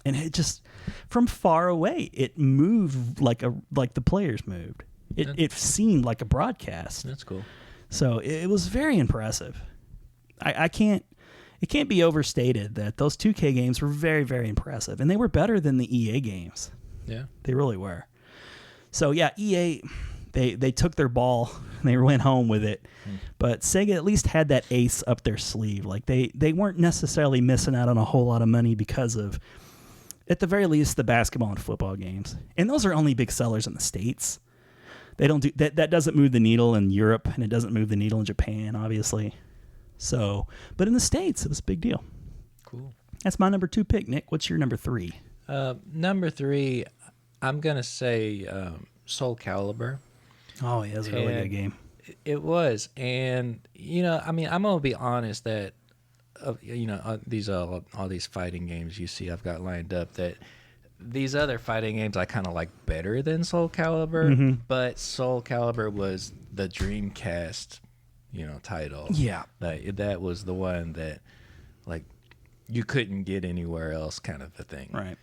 and it just from far away it moved like the players moved. It seemed like a broadcast. That's cool. So it was very impressive. It can't be overstated that those 2K games were very, very impressive, and they were better than the EA games. Yeah, they really were. So yeah, EA, they took their ball and they went home with it. But Sega at least had that ace up their sleeve. Like they weren't necessarily missing out on a whole lot of money because of, at the very least, the basketball and football games. And those are only big sellers in the States. They don't do that. That doesn't move the needle in Europe, and it doesn't move the needle in Japan, obviously. So, but in the States, it was a big deal. Cool. That's my number 2 pick. Nick, what's your number 3? Number 3, I'm gonna say Soul Calibur. Oh yeah, it was a really good game. It was, and I mean, I'm gonna be honest that, all these fighting games you see I've got lined up, that these other fighting games I kind of like better than Soul Calibur, but Soul Calibur was the Dreamcast, title. Yeah, that was the one that, like, you couldn't get anywhere else, kind of a thing. Right.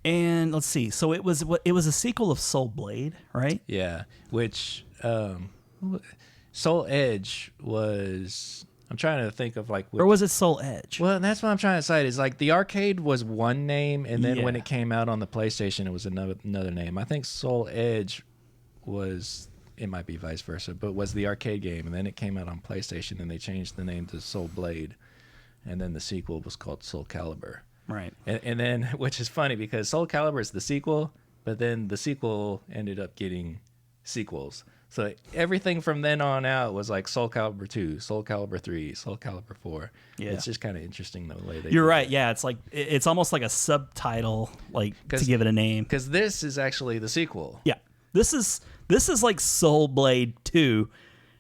And let's see. So it was a sequel of Soul Blade, right? Yeah, which Soul Edge was. I'm trying to think of or was it Soul Edge? Well, that's what I'm trying to cite. Is like the arcade was one name, and then when it came out on the PlayStation, it was another name. I think Soul Edge was. It might be vice versa, but was the arcade game, and then it came out on PlayStation, and they changed the name to Soul Blade, and then the sequel was called Soul Calibur. Right. And then, which is funny because Soul Calibur is the sequel, but then the sequel ended up getting sequels. So everything from then on out was like Soul Calibur 2, Soul Calibur 3, Soul Calibur 4. Yeah. It's just kind of interesting the way they. You're right. That. Yeah, it's like it's almost like a subtitle, like to give it a name. Because this is actually the sequel. Yeah, this is like Soul Blade 2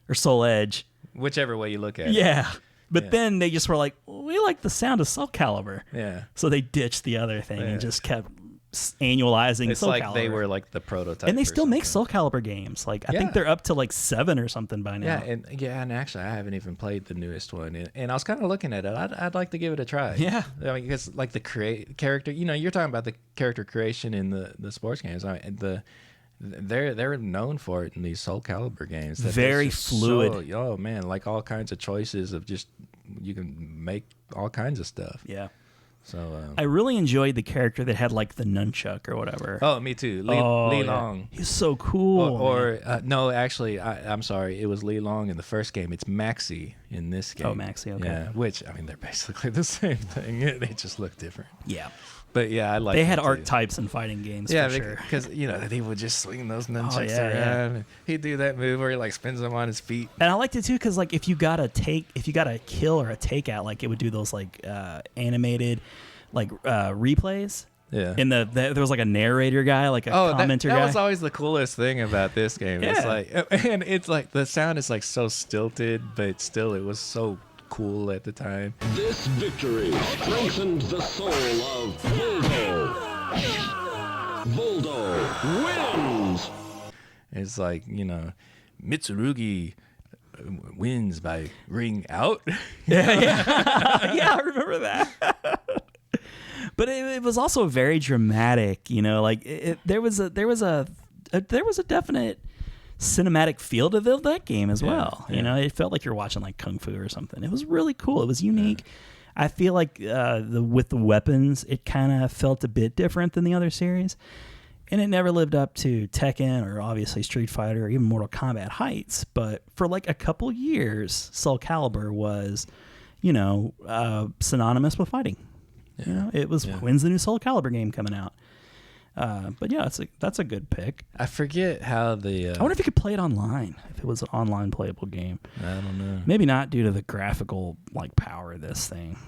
or Soul Edge, whichever way you look at it. Yeah. But then they just were like, we like the sound of Soul Calibur. Yeah. So they ditched the other thing and just kept annualizing Soul like Calibur. They were like the prototype. And they still make Soul Calibur games. Like I think they're up to like 7 or something by now. And actually I haven't even played the newest one. And I was kind of looking at it. I'd like to give it a try. Yeah. I mean, because like the character, you're talking about the character creation in the sports games. I mean, they're known for it in these Soul Calibur games. Very fluid. Oh man, like all kinds of choices of just you can make all kinds of stuff. Yeah. So I really enjoyed the character that had like the nunchuck or whatever. Oh, me too. Li Long. He's so cool. No, actually, I'm sorry. It was Li Long in the first game. It's Maxi in this game. Oh, Maxi. Okay. Yeah. Which I mean, they're basically the same thing. They just look different. Yeah. But yeah, I like. They had archetypes in fighting games. Yeah, for sure. Because he would just swing those nunchucks around. And he'd do that move where he like spins them on his feet. And I liked it too because like if you got a kill or a takeout, like it would do those like animated like replays. Yeah. In there was like a narrator guy, like a commenter guy. That was always the coolest thing about this game. Yeah. It's like the sound is like so stilted, but still it was so cool at the time. This victory strengthened the soul of Voldo. Voldo wins. It's like, Mitsurugi wins by ring out. Yeah, I remember that. But it was also very dramatic, like there was a definite cinematic feel to that game as well. Yeah. It felt like you're watching like Kung Fu or something. It was really cool. It was unique. Yeah. I feel like with the weapons, it kind of felt a bit different than the other series, and it never lived up to Tekken or obviously Street Fighter or even Mortal Kombat heights. But for like a couple years, Soul Calibur was, synonymous with fighting. Yeah. It was when's the new Soul Calibur game coming out? But yeah, that's a good pick. I forget how the. I wonder if you could play it online. If it was an online playable game. I don't know. Maybe not due to the graphical power of this thing.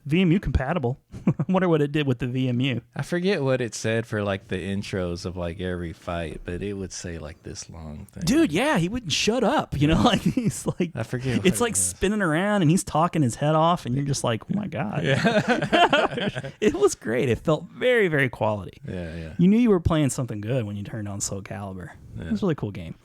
VMU compatible. I wonder what it did with the VMU. I forget what it said for like the intros of like every fight, but it would say like this long thing. Dude, yeah, he wouldn't shut up. Like he's like, I forget. It's like spinning around and he's talking his head off, and you're just like, oh my god. Yeah. It was great. It felt very, very quality. Yeah. You knew you were playing something good when you turned on Soul Calibur. Yeah. It was a really cool game.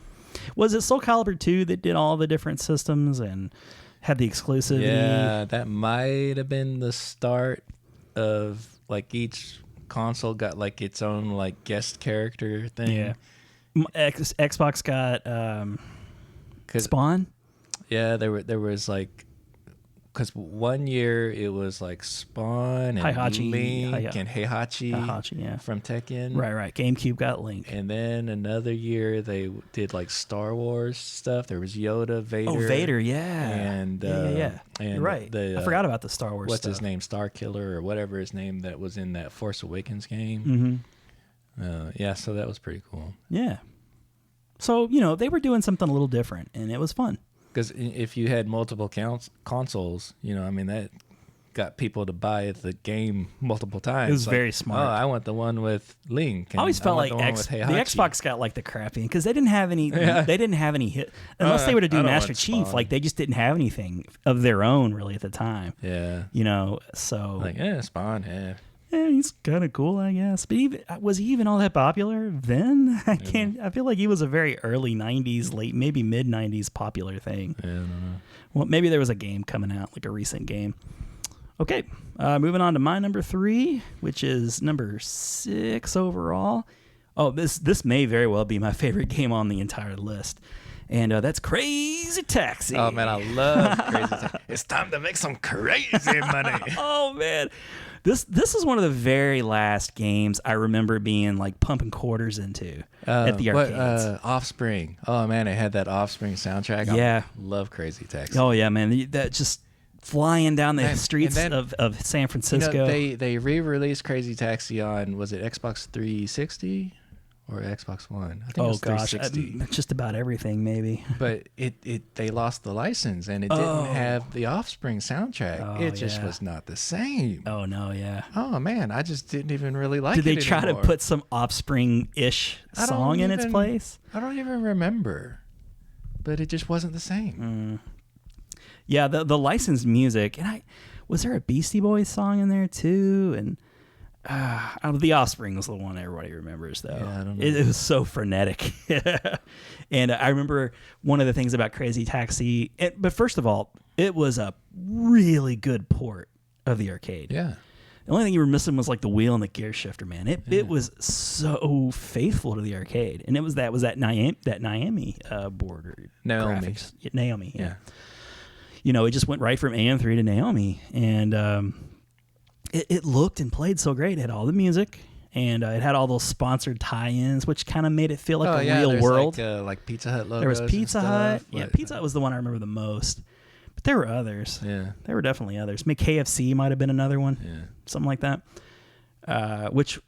Was it Soul Calibur 2 that did all the different systems and had the exclusivity? Yeah, that might have been the start of like each console got like its own like guest character thing. Yeah. Xbox got Spawn. Yeah, there was like because one year it was like Spawn and Heihachi, Link and Heihachi, yeah. from Tekken. Right. GameCube got Link. And then another year they did like Star Wars stuff. There was Yoda, Vader. Oh, Vader, yeah. And yeah. And You're right. I forgot about the Star Wars what's stuff. his name? Star Killer or whatever his name that was in that Force Awakens game. Yeah, so that was pretty cool. Yeah. So, they were doing something a little different, and it was fun. Because if you had multiple consoles, that got people to buy the game multiple times. It was very smart. Oh, I want the one with Link. I always felt like the Xbox got like the crappy because they didn't have any. They didn't have any hit unless they were to do Master Chief. Like they just didn't have anything of their own really at the time. Yeah. So like Spawn. Yeah. Yeah, he's kind of cool, I guess. But was he even all that popular then? I feel like he was a very early '90s, maybe mid '90s popular thing. Yeah, I don't know. Well, maybe there was a game coming out, like a recent game. Okay, moving on to my number 3, which is number 6 overall. Oh, this may very well be my favorite game on the entire list. And that's Crazy Taxi. Oh, man, I love Crazy Taxi. It's time to make some crazy money. Oh, man. This is one of the very last games I remember being like pumping quarters at the arcades. Offspring. Oh, man, it had that Offspring soundtrack. Yeah. I love Crazy Taxi. Oh, yeah, man. That just flying down the streets of San Francisco. They re-released Crazy Taxi on, was it Xbox 360 or Xbox One? I think it was 360. Just about everything, maybe. But they lost the license, and it didn't have the Offspring soundtrack. It just was not the same. Oh, no, yeah. Oh, man, I just didn't even really like it Did they try to put some Offspring-ish song in its place? I don't even remember. But it just wasn't the same. Yeah, the licensed music, and was there a Beastie Boys song in there too? And the Offspring was the one everybody remembers, though. Yeah, I don't know. It was so frenetic. And I remember one of the things about Crazy Taxi. But first of all, it was a really good port of the arcade. Yeah. The only thing you were missing was like the wheel and the gear shifter, man. It was so faithful to the arcade, and it was that Naomi board or Naomi. graphics. Naomi, yeah. It just went right from AM3 to Naomi, and it looked and played so great. It had all the music, and it had all those sponsored tie-ins, which kind of made it feel like a real world. Like Pizza Hut logos. There was Pizza Hut. Yeah, Pizza Hut was the one I remember the most. But there were others. Yeah. There were definitely others. KFC might have been another one. Yeah. Something like that. Which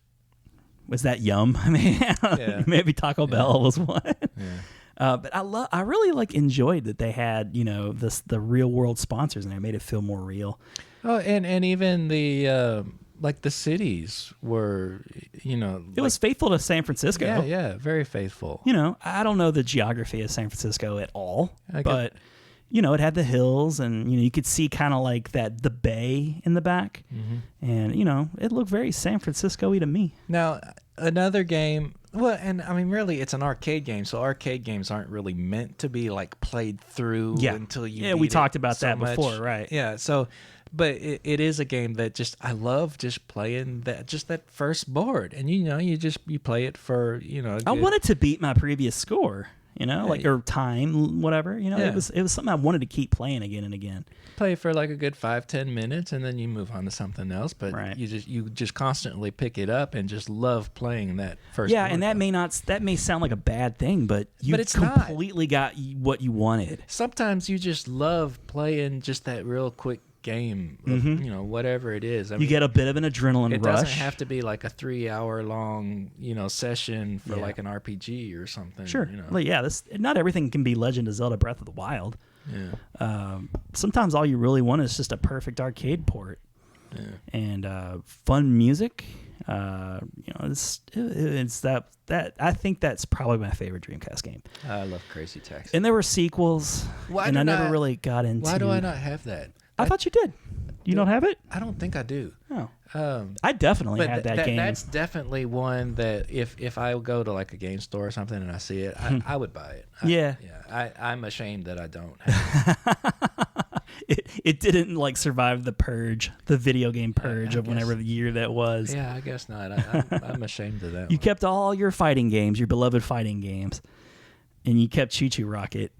was that Yum? I mean, maybe Taco Bell was one. Yeah. But I really enjoyed that they had the real world sponsors and they made it feel more real. Oh, and even the the cities were it was faithful to San Francisco. Yeah, very faithful. I don't know the geography of San Francisco at all, but it had the hills and you could see kind of like the bay in the back, and it looked very San Francisco-y to me. Now another game. Well, and I mean, really, it's an arcade game, so arcade games aren't really meant to be played through until you. Yeah, we talked about that before, right? Yeah, so, but it is a game that I love just playing that first board, and you play it for I wanted to beat my previous score, or time, whatever. It was something I wanted to keep playing again and again. Play for a good 5-10 minutes, and then you move on to something else. But you just constantly pick it up and just love playing that first. Yeah, and that may sound like a bad thing, but it's completely got what you wanted. Sometimes you just love playing just that real quick game of, whatever it is. You get a bit of an adrenaline rush. It doesn't have to be like a 3-hour long, session for an RPG or something. Sure. Not everything can be Legend of Zelda Breath of the Wild. Yeah. Sometimes all you really want is just a perfect arcade port. Yeah. And fun music. It's that I think that's probably my favorite Dreamcast game. I love Crazy Taxi. And there were sequels, I never really got into. Why do I not have that? I thought you did. You don't have it? I don't think I do. Oh. I definitely had that game. That's definitely one that if I go to a game store or something and I see it, I would buy it. I'm ashamed that I don't have it. It didn't survive the purge, the video game purge of whenever the year that was. Yeah, I guess not. I'm ashamed of that. You kept all your fighting games, your beloved fighting games, and you kept ChuChu Rocket.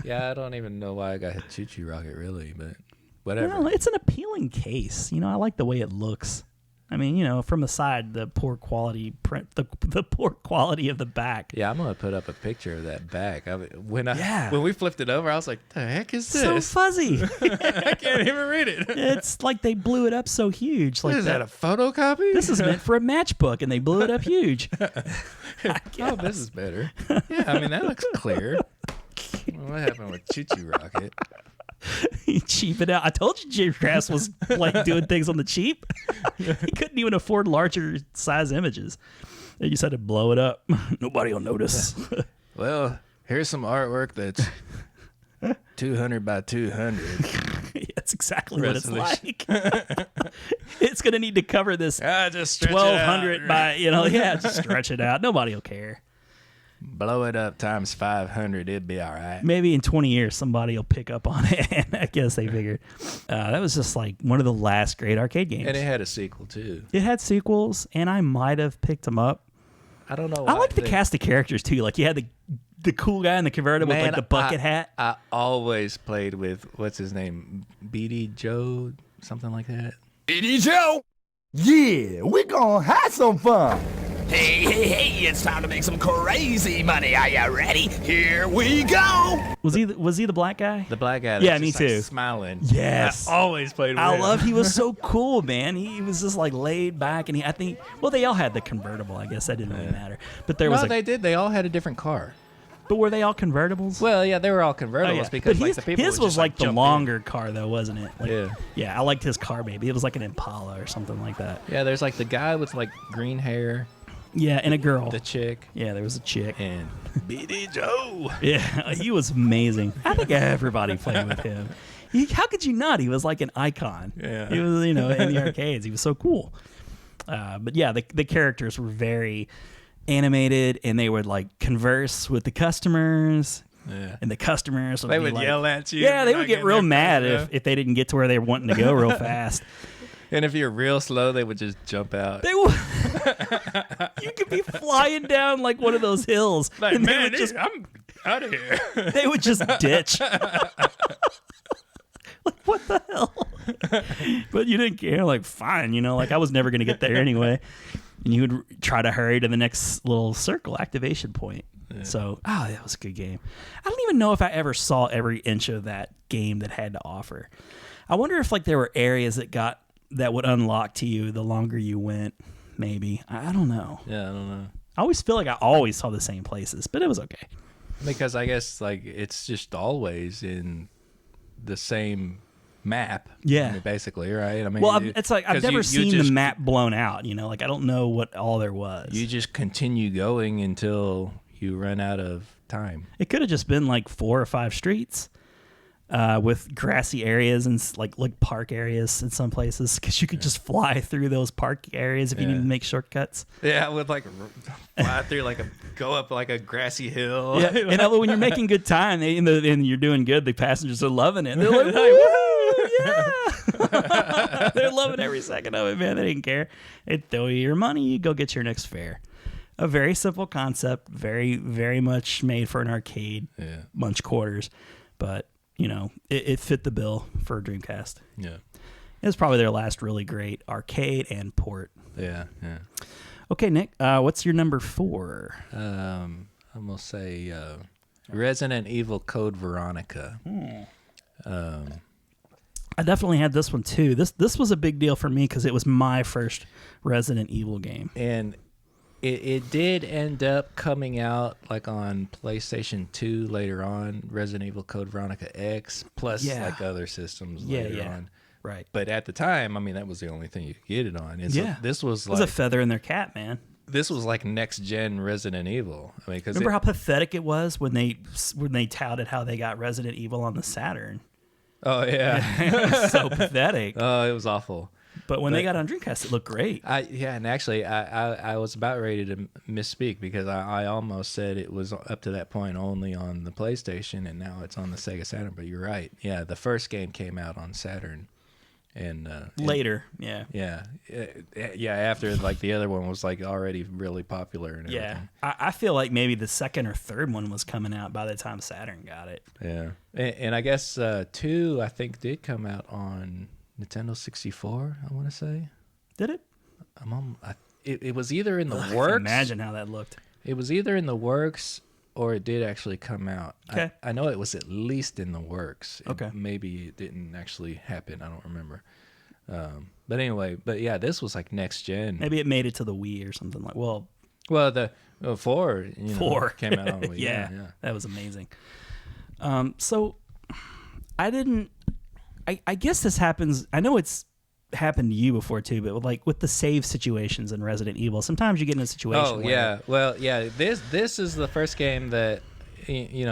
Yeah, I don't even know why I got ChuChu Rocket really, but whatever. Well, it's an appealing case. I like the way it looks. I mean, from the side, the poor quality print, the poor quality of the back. Yeah, I'm gonna put up a picture of that back. When we flipped it over, I was like, "The heck is this?" So fuzzy. I can't even read it. It's like they blew it up so huge. Like Is that a photocopy? This is meant for a matchbook, and they blew it up huge. Oh, this is better. Yeah, I mean that looks clear. What happened with ChuChu Rocket? He cheap it out. I told you Dreamcast was like doing things on the cheap. He couldn't even afford larger size images. They just had to blow it up. Nobody will notice. Well, here's some artwork that's 200 by 200. That's exactly what it's like. It's going to need to cover this just 1,200 by, just stretch it out. Nobody will care. Blow it up times 500, it'd be all right. Maybe in 20 years, somebody will pick up on it. And I guess they figured. That was just like one of the last great arcade games. And it had a sequel, too. It had sequels, and I might have picked them up. I don't know. I like the cast of characters, too. Like, you had the cool guy in the convertible with, like, the bucket hat. I always played with, what's his name? BD Joe? Something like that. BD Joe? Yeah, we're gonna have some fun. Hey, it's time to make some crazy money. Are you ready? Here we go. Was he the black guy? The black guy. Yeah, that's me just, like, too. smiling. Yes. I always played with I him. love he was so cool, man. He was just like laid back, and I think they all had the convertible. I guess that didn't really matter. But there was they did. They all had a different car. But were they all convertibles? Well, yeah, they were all convertibles because but like the people his would was just, like the jump longer car though, wasn't it? Like, Yeah. Yeah, I liked his car. Maybe it was like an Impala or something like that. in. Yeah, there's like the guy with like green hair, Yeah, and a girl. the chick, Yeah, there was a chick. and BD Joe. Yeah, he was amazing. I think everybody played with him. How could you not? He was like an icon. Yeah. He was, in the arcades. He was so cool. But yeah, the characters were very animated, and they would like converse with the customers. Yeah. And the customers would They be would like, yell at you. Yeah, for they not would get getting real their mad stuff. if they didn't get to where they were wanting to go real fast. And if you're real slow, they would just jump out. They would. You could be flying down like one of those hills, Like, and man, I'm out of here. they would just ditch. Like, what the hell? But you didn't care. Like, fine, like I was never going to get there anyway. And you would try to hurry to the next little circle activation point. Yeah. So, that was a good game. I don't even know if I ever saw every inch of that game that had to offer. I wonder if like there were areas that would unlock to you the longer you went. Maybe. I don't know. Yeah, I don't know. I always feel like I always saw the same places, but it was okay. Because I guess like it's just always in the same map. Yeah. I mean, basically, right? I mean, Well, it's like I've 'cause never you seen just, the map blown out. Like I don't know what all there was. You just continue going until you run out of time. It could have just been like 4 or 5 streets with grassy areas and like park areas in some places, because you could just fly through those park areas if you need to make shortcuts. Yeah, with like fly through go up like a grassy hill. Yeah, and when you're making good time and you're doing good, the passengers are loving it. They're like, woo, yeah. They're loving every second of it, man. They didn't care. They'd throw you your money, you go get your next fare. A very simple concept, very, very much made for an arcade, munch quarters, but it fit the bill for a Dreamcast. Yeah. It was probably their last really great arcade and port. Yeah, yeah. Okay, Nick, what's your number 4? I'm gonna say Resident Evil Code Veronica. I definitely had this one too. This was a big deal for me because it was my first Resident Evil game. And it did end up coming out like on PlayStation 2 later on, Resident Evil Code Veronica X, plus like other systems later on. Right. But at the time, I mean, that was the only thing you could get it on. And so this was it was a feather in their cap, man. This was like next gen Resident Evil. I mean, remember how pathetic it was when they touted how they got Resident Evil on the Saturn. Oh yeah, it was so pathetic. Oh, it was awful. But when they got on Dreamcast, it looked great. And actually, I was about ready to misspeak because I almost said it was up to that point only on the PlayStation, and now it's on the Sega Saturn. But you're right. Yeah, the first game came out on Saturn, And later, yeah. Yeah. After like the other one was like already really popular and everything. Yeah. I feel like maybe the second or third one was coming out by the time Saturn got it. Yeah. And I guess 2, I think, did come out on Nintendo 64, I want to say. Did it? It was either in the I works. can imagine how that looked. It was either in the works or it did actually come out. Okay. I know it was at least in the works. Okay. Maybe it didn't actually happen. I don't remember. But anyway, this was like next gen. Maybe it made it to the Wii or something like. Well, the 4, 4 came out on Wii. yeah, that was amazing. So I didn't. I guess this happens. I know it's happened to you before too, but like with the save situations in Resident Evil, sometimes you get in a situation. This is the first game that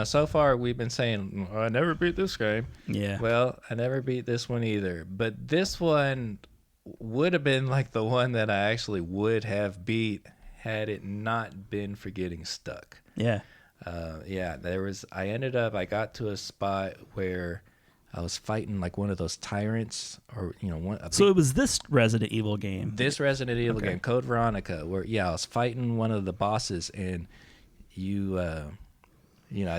so far we've been saying, I never beat this game. Yeah. Well, I never beat this one either, but this one would have been like the one that I actually would have beat had it not been for getting stuck. Yeah. I got to a spot where I was fighting like one of those tyrants, or so it was this Resident Evil game. This Resident Evil game, Code Veronica, where I was fighting one of the bosses, and I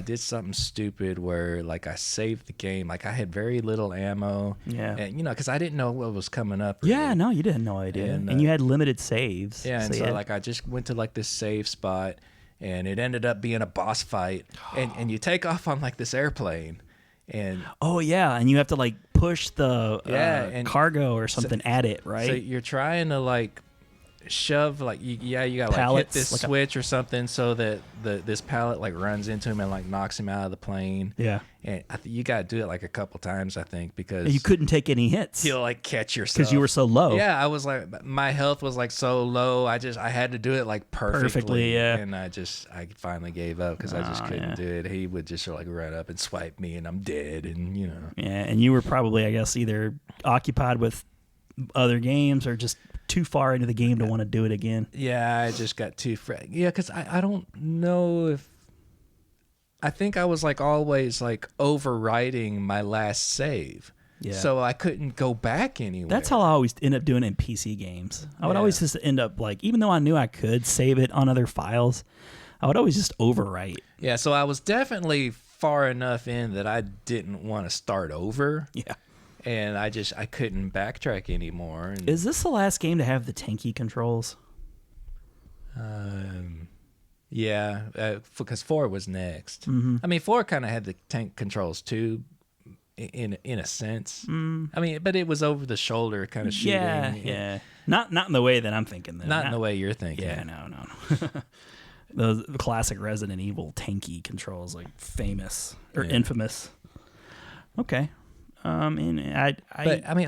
did something stupid where like I saved the game, like I had very little ammo. Yeah. And because I didn't know what was coming up. Yeah, really. no, you didn't know idea, and you had limited saves. Yeah, and so like I just went to like this save spot, and it ended up being a boss fight, and you take off on like this airplane. And and you have to like push the and cargo or something at it, right? So you're trying to like shove like you got like hit this like switch or something so that this pallet like runs into him and like knocks him out of the plane. Yeah. And you got to do it like a couple times, I think, because you couldn't take any hits. He'll like catch yourself because you were so low. Yeah, I was like, my health was like so low. I had to do it like perfectly. Yeah. And I finally gave up because I just couldn't do it. He would just like run up and swipe me, and I'm dead. And Yeah, and you were probably, I guess, either occupied with other games or just too far into the game to want to do it again. Yeah, I just got too because I don't know if. I think I was like always like overwriting my last save. Yeah. So I couldn't go back anywhere. That's how I always end up doing it in PC games. I would always just end up like, even though I knew I could save it on other files, I would always just overwrite. Yeah, so I was definitely far enough in that I didn't want to start over. Yeah. And I couldn't backtrack anymore. And, is this the last game to have the tanky controls? Yeah, because 4 was next. Mm-hmm. I mean, 4 kind of had the tank controls too, in a sense. Mm. I mean, but it was over the shoulder kind of shooting. Yeah. Not in the way that I'm thinking. Not in the way you're thinking. Yeah, no. Those classic Resident Evil tanky controls, like famous or infamous. Okay. But I mean,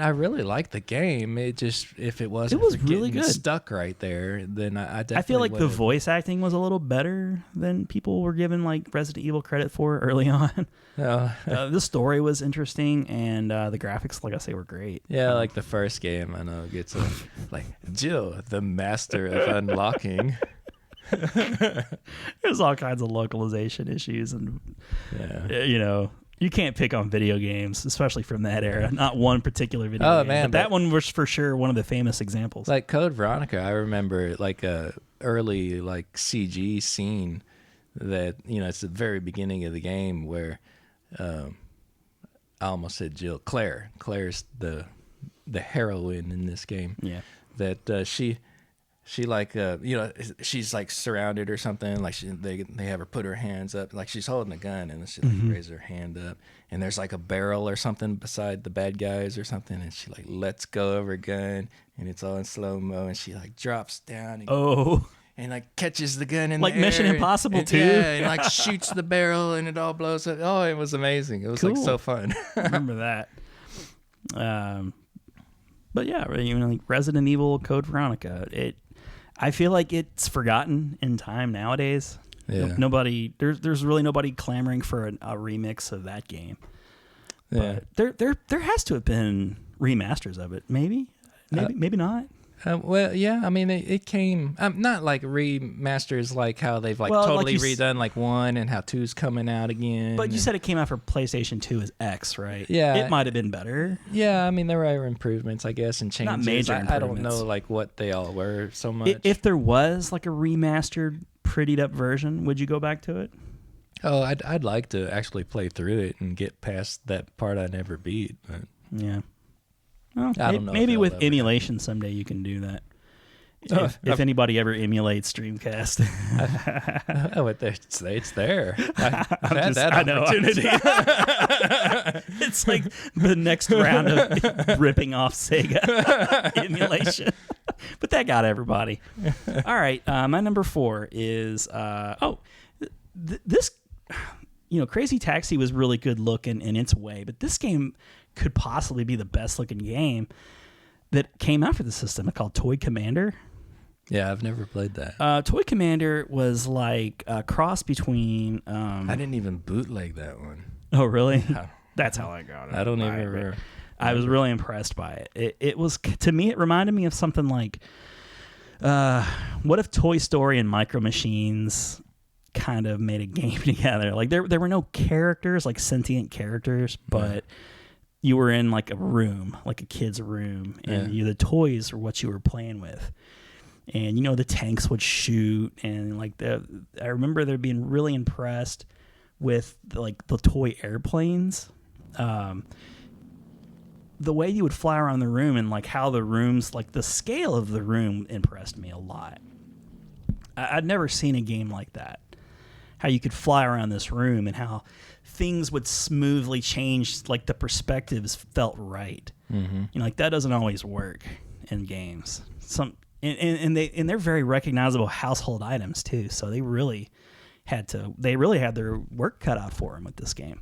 I really liked the game. It just, if it wasn't, it was really good. Stuck right there, then I definitely. I feel like the voice acting was a little better than people were given like Resident Evil credit for early on. Oh. The story was interesting, and the graphics, like I say, were great. Yeah, like the first game, I know gets like Jill, the master of unlocking. There's all kinds of localization issues, and you can't pick on video games, especially from that era. Not one particular video game. Man, but that one was for sure one of the famous examples. Like Code Veronica, I remember like a early like CG scene that it's the very beginning of the game where I almost said Jill. Claire's the heroine in this game. Yeah. That she like she's like surrounded or something, like they have her put her hands up like she's holding a gun, and she like raises her hand up, and there's like a barrel or something beside the bad guys or something, and she like lets go of her gun, and it's all in slow-mo, and she like drops down and like catches the gun in like the air, Mission Impossible 2. Yeah, and like shoots the barrel, and it all blows up. Oh, it was amazing. It was like so fun. I remember that. But yeah, like Resident Evil Code Veronica, I feel like it's forgotten in time nowadays. Yeah. There's really nobody clamoring for a remix of that game. Yeah. But there has to have been remasters of it. Maybe not. Well, yeah. I mean, it came not like remasters, like how they've like Well, totally like redone like 1 and how 2's coming out again. But you said it came out for PlayStation 2 as X, right? Yeah. It might have been better. Yeah, I mean there were improvements, I guess, and changes. Not major I don't improvements. know like what they all were so much. If there was like a remastered, prettied up version, would you go back to it? Oh, I'd like to actually play through it and get past that part I never beat. But Yeah. Well, I don't know if maybe they'll with ever- emulation someday you can do that. Oh, If anybody ever emulates Dreamcast. oh, it's there. I've had just- that I know, I'm opportunity. It's like the next round of ripping off Sega emulation. But that got everybody. All right, my number 4 is this. Crazy Taxi was really good looking in its way, but this game could possibly be the best looking game that came out for the system. It's called Toy Commander. Yeah, I've never played that. Toy Commander was like a cross between. I didn't even bootleg that one. Oh, really? That's how I got it. I don't even. I was really impressed by it. It was, to me, it reminded me of something like, what if Toy Story and Micro Machines kind of made a game together? Like there were no characters, like sentient characters, but you were in like a room, like a kid's room, and the toys were what you were playing with. And the tanks would shoot, and like I remember they're being really impressed with the toy airplanes. The way you would fly around the room and like how the rooms, like the scale of the room impressed me a lot. I'd never seen a game like that. How you could fly around this room and how things would smoothly change, like the perspectives felt right. Mm-hmm. Like that doesn't always work in games. And they're very recognizable household items too. So they really had their work cut out for them with this game.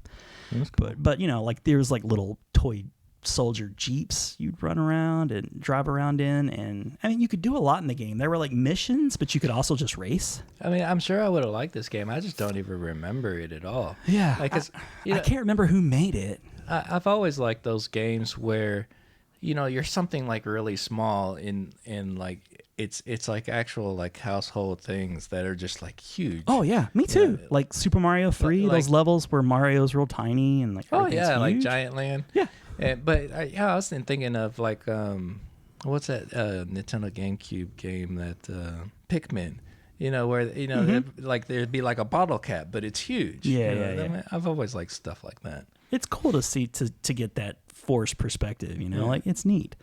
Cool. But like there's like little toy soldier jeeps you'd run around and drive around in, and I mean you could do a lot in the game. There were like missions, but you could also just race. I mean, I'm sure I would have liked this game. I just don't even remember it at all. Yeah, like I can't remember who made it. I've always liked those games where you're something like really small in like it's like actual like household things that are just like huge. Oh yeah, me too. Yeah. Like Super Mario 3, those levels where Mario's real tiny and like everything's huge. Like Giant Land. Yeah. But I was thinking of like what's that Nintendo GameCube game that Pikmin, where like there'd be like a bottle cap, but it's huge. Yeah. I mean, I've always liked stuff like that. It's cool to see to get that forced perspective. Like it's neat.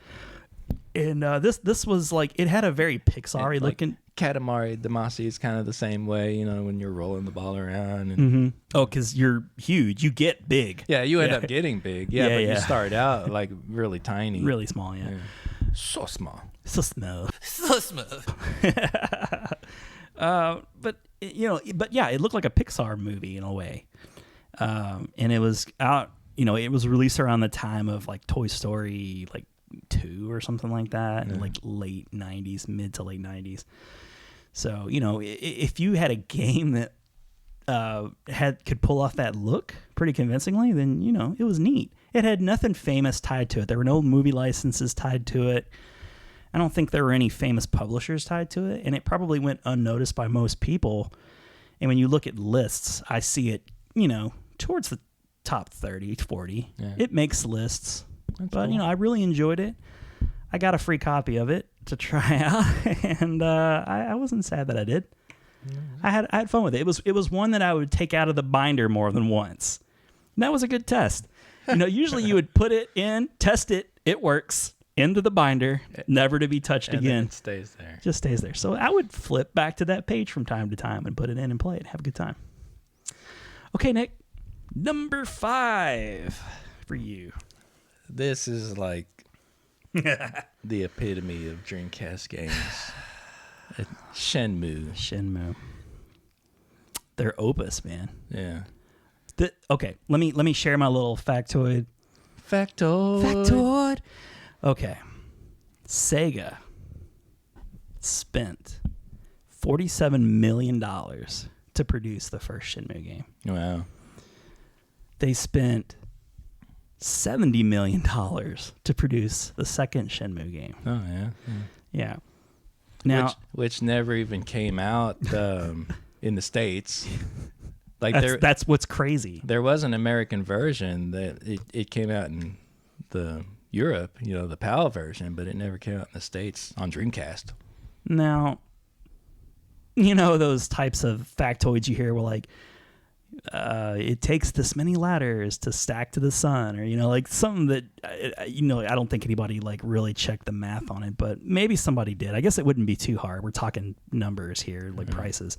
And this was like, it had a very Pixar-y looking. Katamari Damacy is kind of the same way, when you're rolling the ball around. And mm-hmm. Oh, because you're huge. You get big. Yeah, you end up getting big. Yeah, but you start out like really tiny. Really small, yeah. So small. So small. So smooth. But it looked like a Pixar movie in a way. And it was out, it was released around the time of like Toy Story, like 2 or something like that, in like late 90s, mid to late 90s. So, if you had a game that could pull off that look pretty convincingly, then, it was neat. It had nothing famous tied to it. There were no movie licenses tied to it. I don't think there were any famous publishers tied to it, and it probably went unnoticed by most people. And when you look at lists, I see it, towards the top 30, 40. Yeah. It makes lists. That's cool. I really enjoyed it. I got a free copy of it to try out, and I wasn't sad that I did. I had fun with it. It was one that I would take out of the binder more than once. And that was a good test. Usually you would put it in, test it, it works, into the binder, never to be touched and again. It stays there. Just stays there. So I would flip back to that page from time to time and put it in and play it. Have a good time. Okay, Nick. Number 5 for you. This is like the epitome of Dreamcast games. Shenmue. They're opus, man. Yeah. Okay, let me share my little factoid. Factoid. Okay. Sega spent $47 million to produce the first Shenmue game. Wow. They spent $70 million to produce the second Shenmue game. Oh, yeah. Yeah. Now, which never even came out in the States. Like that's what's crazy. There was an American version that it came out in the Europe, the PAL version, but it never came out in the States on Dreamcast. Now, those types of factoids you hear were like, it takes this many ladders to stack to the sun, or like something that I don't think anybody like really checked the math on it, but maybe somebody did. I guess it wouldn't be too hard. We're talking numbers here, like prices.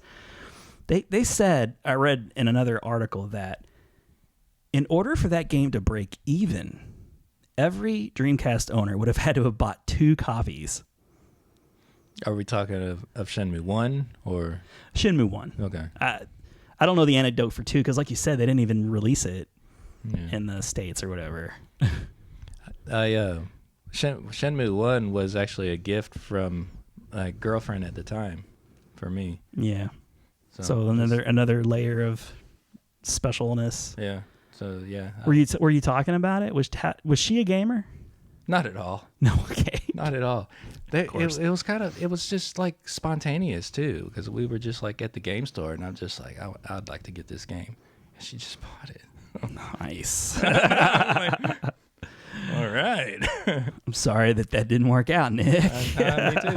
They said, I read in another article, that in order for that game to break even, every Dreamcast owner would have had to have bought 2 copies. Are we talking of Shenmue 1 or Shenmue 1? Okay. I don't know the anecdote for 2, because like you said, they didn't even release it in the States or whatever. Shenmue 1 was actually a gift from a girlfriend at the time for me. Yeah. So another layer of specialness. Yeah. So yeah. Were you talking about it? Was she a gamer? Not at all. No. Okay. Not at all. It was just like spontaneous too, because we were just like at the game store, and I'm just like, I'd like to get this game, and she just bought it. Nice. All right. I'm sorry that didn't work out, Nick. Me too.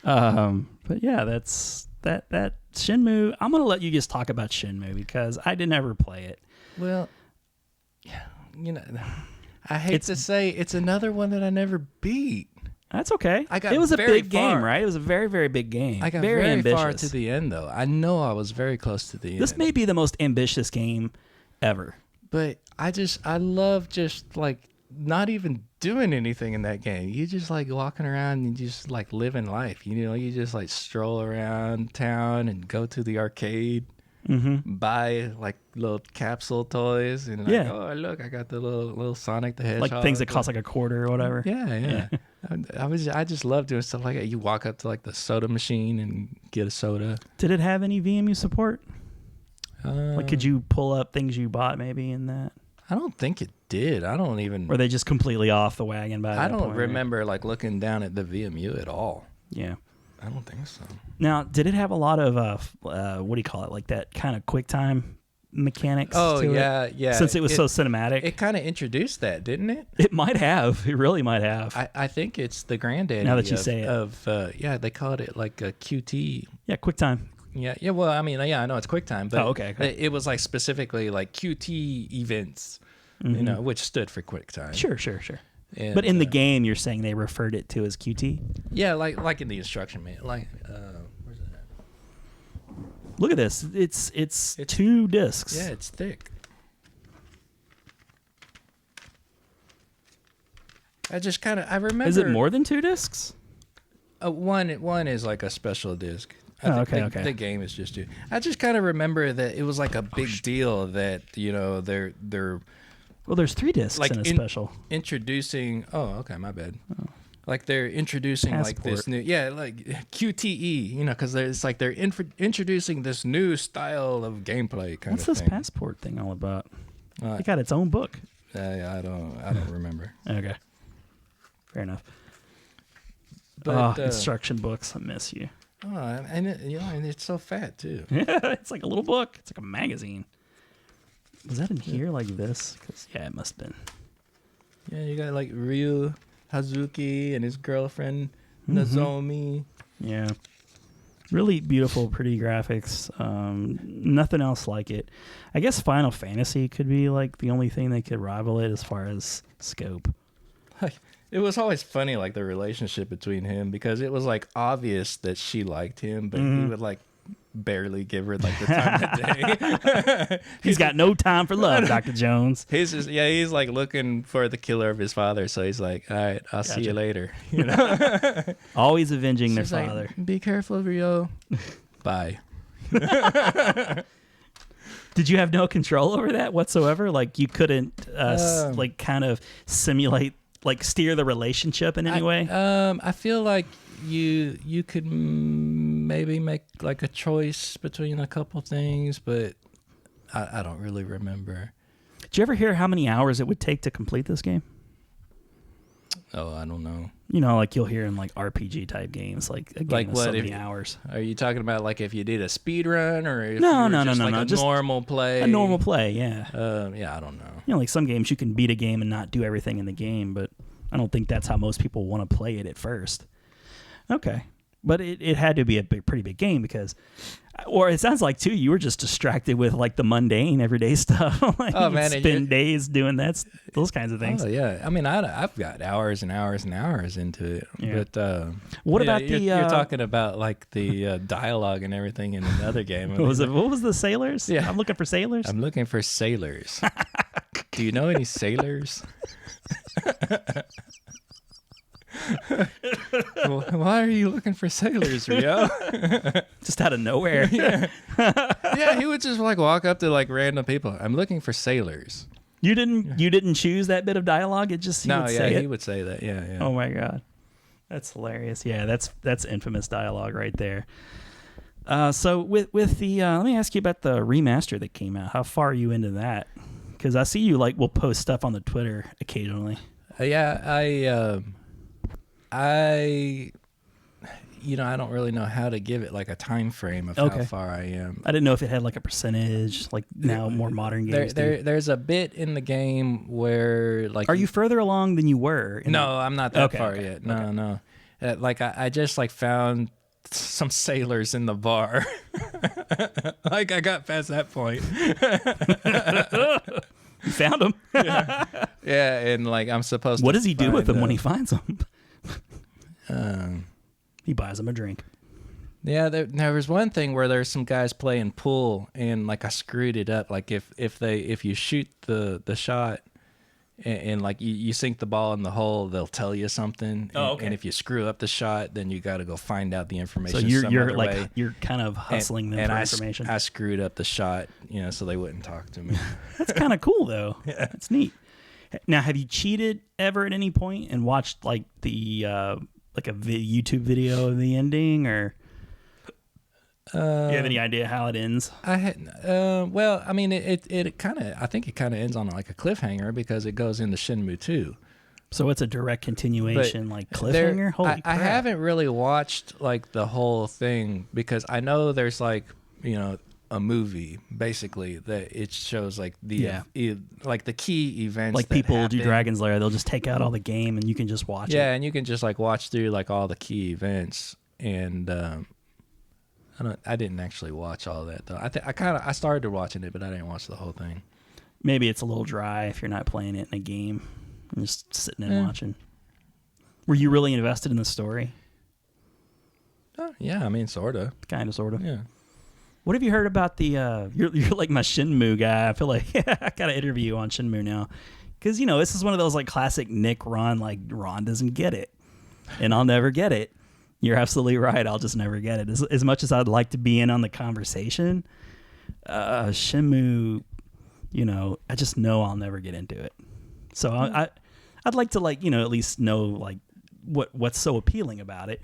But yeah, that's that Shenmue. I'm gonna let you just talk about Shenmue, because I didn't ever play it. Well, I hate to say it's another one that I never beat. That's okay. It was a big game, right? It was a very, very big game. I got very ambitious. far to the end, though. I know I was very close to the end. This may be the most ambitious game ever. But I love just like not even doing anything in that game. You just like walking around and just like living life. You just like stroll around town and go to the arcade. Mm-hmm. Buy like little capsule toys and like, oh look, I got the little Sonic the Hedgehog, like things that cost like $0.25 or whatever. Yeah. I just love doing stuff like that. You walk up to like the soda machine and get a soda. Did it have any VMU support? Like, could you pull up things you bought maybe in that? I don't think it did. I don't even. Were they just completely off the wagon by that I don't point, remember like looking down at the VMU at all. Yeah. I don't think so. Now, did it have a lot of what do you call it? Like that kind of QuickTime mechanics? Oh, to yeah, it? yeah. Since it was so cinematic, it kind of introduced that, didn't it? It might have. It really might have. I think it's the granddaddy. Now that you say it, they called it like a QT. Yeah, QuickTime. Yeah. Well, I mean, I know it's QuickTime, but okay. It was like specifically like QT events, which stood for QuickTime. Sure. And, but in the game, you're saying they referred it to as QT? Yeah, like in the instruction manual. Like, where's it at? Look at this. It's 2 discs. Yeah, it's thick. I remember. Is it more than 2 discs? One is like a special disc. Okay. The game is just 2. I just kind of remember that it was like a big deal that they're. Well, there's 3 discs like in a special. Introducing. Oh, okay, my bad. Oh. Like they're introducing Passport. like this new, like QTE, because it's like they're introducing this new style of gameplay kind What's of this thing. passport thing all about? It got its own book. I don't remember. Okay, fair enough. But instruction books, I miss you. Oh, and it's so fat too. Yeah, it's like a little book. It's like a magazine. Was that in here like this? Cause it must have been. Yeah, you got like Ryu Hazuki and his girlfriend Nozomi. Yeah, really beautiful, pretty graphics. Nothing else like it. I guess Final Fantasy could be like the only thing that could rival it as far as scope. It was always funny, like the relationship between him, because it was like obvious that she liked him, but he would like barely give her like the time of day. He's got no time for love, Dr. Jones. He's like looking for the killer of his father, so he's like, all right, I'll see you later. Always avenging She's their like, father. Be careful, Rio. Bye. Did you have no control over that whatsoever? Like you couldn't like kind of simulate, like steer the relationship in any way? I feel like you could maybe make like a choice between a couple things, but I don't really remember. Did you ever hear how many hours it would take to complete this game? Oh, I don't know. You know, like you'll hear in like RPG type games, like a game Like of what, so if many you- hours. Are you talking about like if you did a speed run or if No, you were no, just no, like no, a just normal play? A normal play, yeah. Yeah, I don't know. You know, like some games you can beat a game and not do everything in the game, but I don't think that's how most people want to play it at first. Okay. But it had to be a pretty big game because, or it sounds like too, you were just distracted with like the mundane everyday stuff. Like Oh, you man, could and spend days doing those kinds of things. Oh yeah, I mean I've got hours and hours and hours into it. Yeah. But What yeah, about you're talking about like the dialogue and everything in another game? I What was mean, it? What was the sailors? Yeah. I'm looking for sailors. I'm looking for sailors. Do you know any sailors? Why are you looking for sailors, Rio? Just out of nowhere. Yeah, he would just like walk up to like random people. I'm looking for sailors. You didn't choose that bit of dialogue. It just he No, would yeah, say it. he would say that. Yeah, yeah. Oh my god, that's hilarious. Yeah, that's infamous dialogue right there. So with the let me ask you about the remaster that came out. How far are you into that? Because I see you like will post stuff on the Twitter occasionally. Yeah, I I don't really know how to give it like a time frame of Okay. how far I am. I didn't know if it had like a percentage, like now more modern games. do. There's a bit in the game where like Are you further along than you were? No, I'm not that Okay, far okay, yet. No. Like I just like found some sailors in the bar. Like I got past that point. You found him. Yeah, and like I'm supposed What to does he do with find, them when he finds them? um, He buys them a drink. Yeah, there was one thing where there's some guys playing pool, and like I screwed it up. Like if you shoot the shot, and like you sink the ball in the hole, they'll tell you something. Oh, okay. And if you screw up the shot, then you got to go find out the information. So you're some you're other like way. you're kind of hustling them for information. I screwed up the shot, so they wouldn't talk to me. That's kind of cool though. Yeah. That's neat. Now, have you cheated ever at any point and watched like the like a YouTube video of the ending, or you have any idea how it ends? I had well, I mean it kind of I think it kind of ends on like a cliffhanger because it goes into Shenmue 2. So it's a direct continuation, like cliffhanger. Holy I crap! haven't really watched like the whole thing because I know there's like a movie basically that it shows like like the key events, like that people do happen. Dragon's Lair, they'll just take out all the game and you can just watch it. Yeah, and you can just like watch through like all the key events, and I didn't actually watch all that though. I started watching it, but I didn't watch the whole thing. Maybe it's a little dry if you're not playing it in a game and just sitting and watching. Were you really invested in the story? Yeah, I mean, sorta. Kind of, sort of. Yeah. What have you heard about the? You're like my Shenmue guy. I feel like I gotta interview you on Shenmue now, because this is one of those like classic Nick Ron. Like Ron doesn't get it, and I'll never get it. You're absolutely right. I'll just never get it. As much as I'd like to be in on the conversation, Shenmue, I just know I'll never get into it. So I'd like to at least know like what's so appealing about it.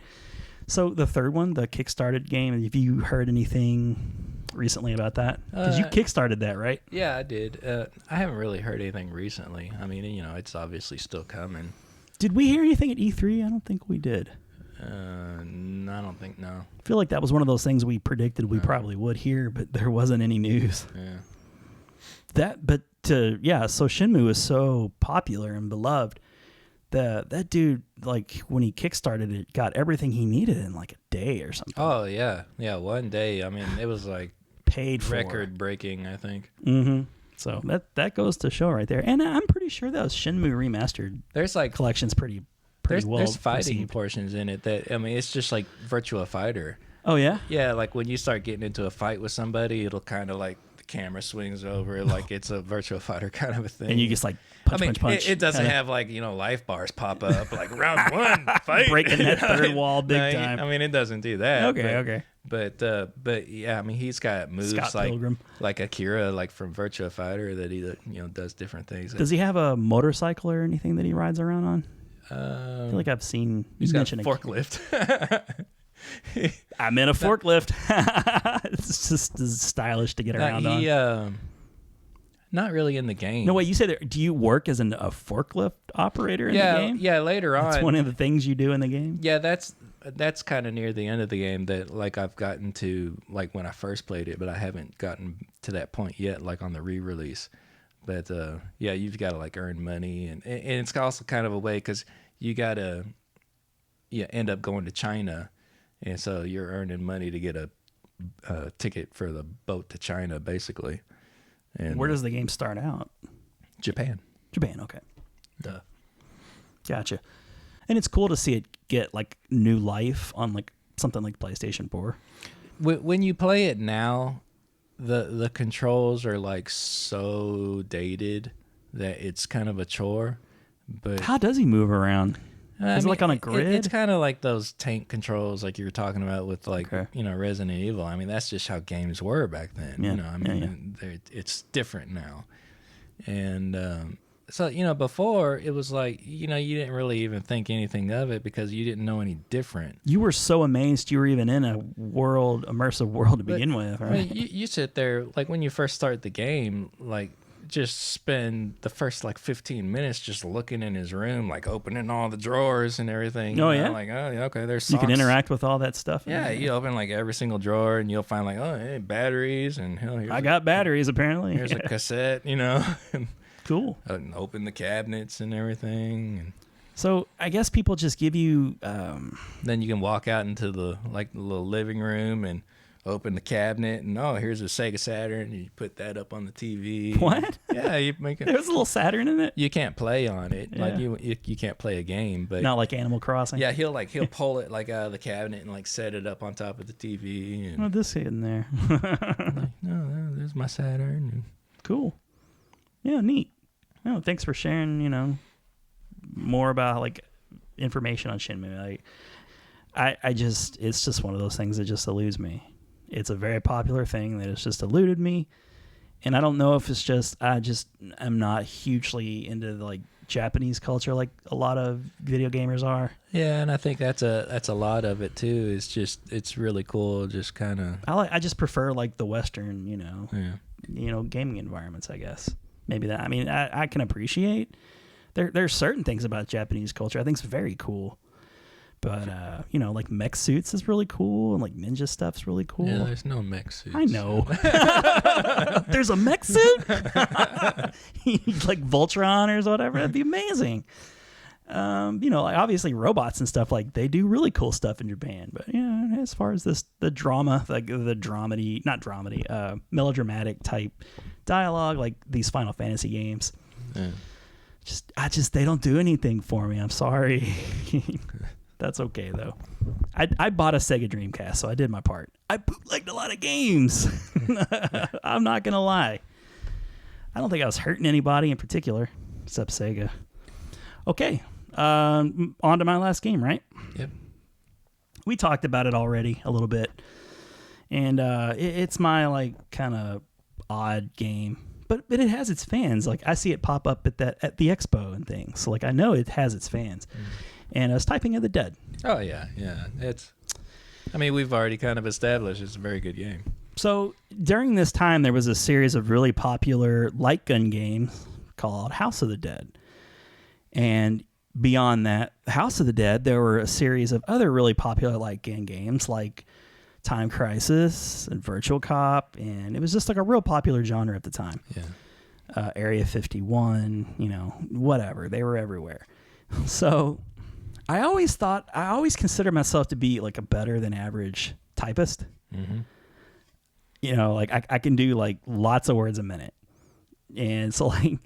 So the third one, the Kickstarted game, have you heard anything recently about that? Because you Kickstarted that, right? Yeah, I did. I haven't really heard anything recently. I mean, it's obviously still coming. Did we hear anything at E3? I don't think we did. I don't think, no. I feel like that was one of those things we predicted we probably would hear, but there wasn't any news. Yeah. So Shenmue is so popular and beloved. That dude, like when he kickstarted it, got everything he needed in like a day or something. Oh yeah, one day. I mean, it was like paid for record breaking, I think. Mm-hmm. So that goes to show right there, and I'm pretty sure that Shenmue remastered. There's like collection's pretty well. There's fighting received. portions in it that it's just like Virtua Fighter. Oh yeah. Yeah, like when you start getting into a fight with somebody, it'll kind of like the camera swings over like it's a Virtua Fighter kind of a thing. And you just like punch. It doesn't have like life bars pop up like round one fight, breaking that third wall big time. I mean, it doesn't do that. Okay. But yeah, I mean, he's got moves Scott like Pilgrim. like Akira, like from Virtua Fighter, that he does different things. Does he have a motorcycle or anything that he rides around on? I feel like I've seen. He's got a mentioned forklift. I'm in a forklift. It's just stylish to get around on. Not really in the game. No, wait, you said, do you work as a forklift operator in the game? Yeah, later on. That's one of the things you do in the game? Yeah, that's kind of near the end of the game that like I've gotten to like when I first played it, but I haven't gotten to that point yet, like on the re-release. But yeah, you've got to like earn money, and it's also kind of a way because you got to end up going to China, and so you're earning money to get a ticket for the boat to China, basically. And where does the game start out? Japan, okay. Duh. Gotcha. And it's cool to see it get like new life on like something like PlayStation 4. When you play it now, the controls are like so dated that it's kind of a chore. But how does he move around? Is it like on a grid? It's kind of like those tank controls like you were talking about with like, Resident Evil. I mean, that's just how games were back then. Yeah. It's different now. And so, before it was like, you didn't really even think anything of it because you didn't know any different. You were so amazed you were even in a immersive world to begin with, right? I mean, you sit there, like when you first start the game, like just spend the first like 15 minutes just looking in his room, like opening all the drawers and everything. Oh, yeah? Like, oh, yeah, okay, there's You socks. can interact with all that stuff. Yeah, you open like every single drawer and you'll find like, oh, hey, batteries and hell, I got batteries apparently. Here's a cassette, Cool. And open the cabinets and everything. And so I guess people just give you. Then you can walk out into the little living room and open the cabinet and here's a Sega Saturn. And you put that up on the TV. What? Yeah, you make it. There's a little Saturn in it. You can't play on it. Yeah. Like you can't play a game, but not like Animal Crossing. Yeah, he'll pull it like out of the cabinet and like set it up on top of the TV. And What this in there? no, there's my Saturn. And cool. Yeah, neat. No, thanks for sharing, more about like information on Shenmue. Like, it's just one of those things that just eludes me. It's a very popular thing that has just eluded me. And I don't know if it's just, I'm not hugely into the, like Japanese culture like a lot of video gamers are. Yeah, and I think that's a lot of it too. It's really cool. Just kind of. I just prefer like the Western, gaming environments, I guess. Maybe that. I mean, I can appreciate there's certain things about Japanese culture I think is very cool. But, like mech suits is really cool, and like ninja stuff's really cool. Yeah, there's no mech suits. I know. There's a mech suit? Like Voltron or whatever. That'd be amazing. Like obviously robots and stuff, like they do really cool stuff in Japan. But, as far as the drama, like the melodramatic type dialogue, like these Final Fantasy games, they don't do anything for me. I'm sorry. That's okay, though. I bought a SEGA Dreamcast, so I did my part. I bootlegged a lot of games. I'm not going to lie. I don't think I was hurting anybody in particular, except Sega. Okay, on to my last game, right? Yep. We talked about it already a little bit. And it's my, like, kind of odd game. But it has its fans. Like, I see it pop up at the expo and things. So, like, I know it has its fans. And I was typing of the Dead. Oh, yeah. We've already kind of established it's a very good game. So during this time, there was a series of really popular light gun games called House of the Dead. And beyond that, House of the Dead, there were a series of other really popular light gun games like Time Crisis and Virtual Cop. And it was just like a real popular genre at the time. Yeah. Area 51, whatever. They were everywhere. So I always consider myself to be like a better than average typist. Mm-hmm. Like I can do like lots of words a minute. And so like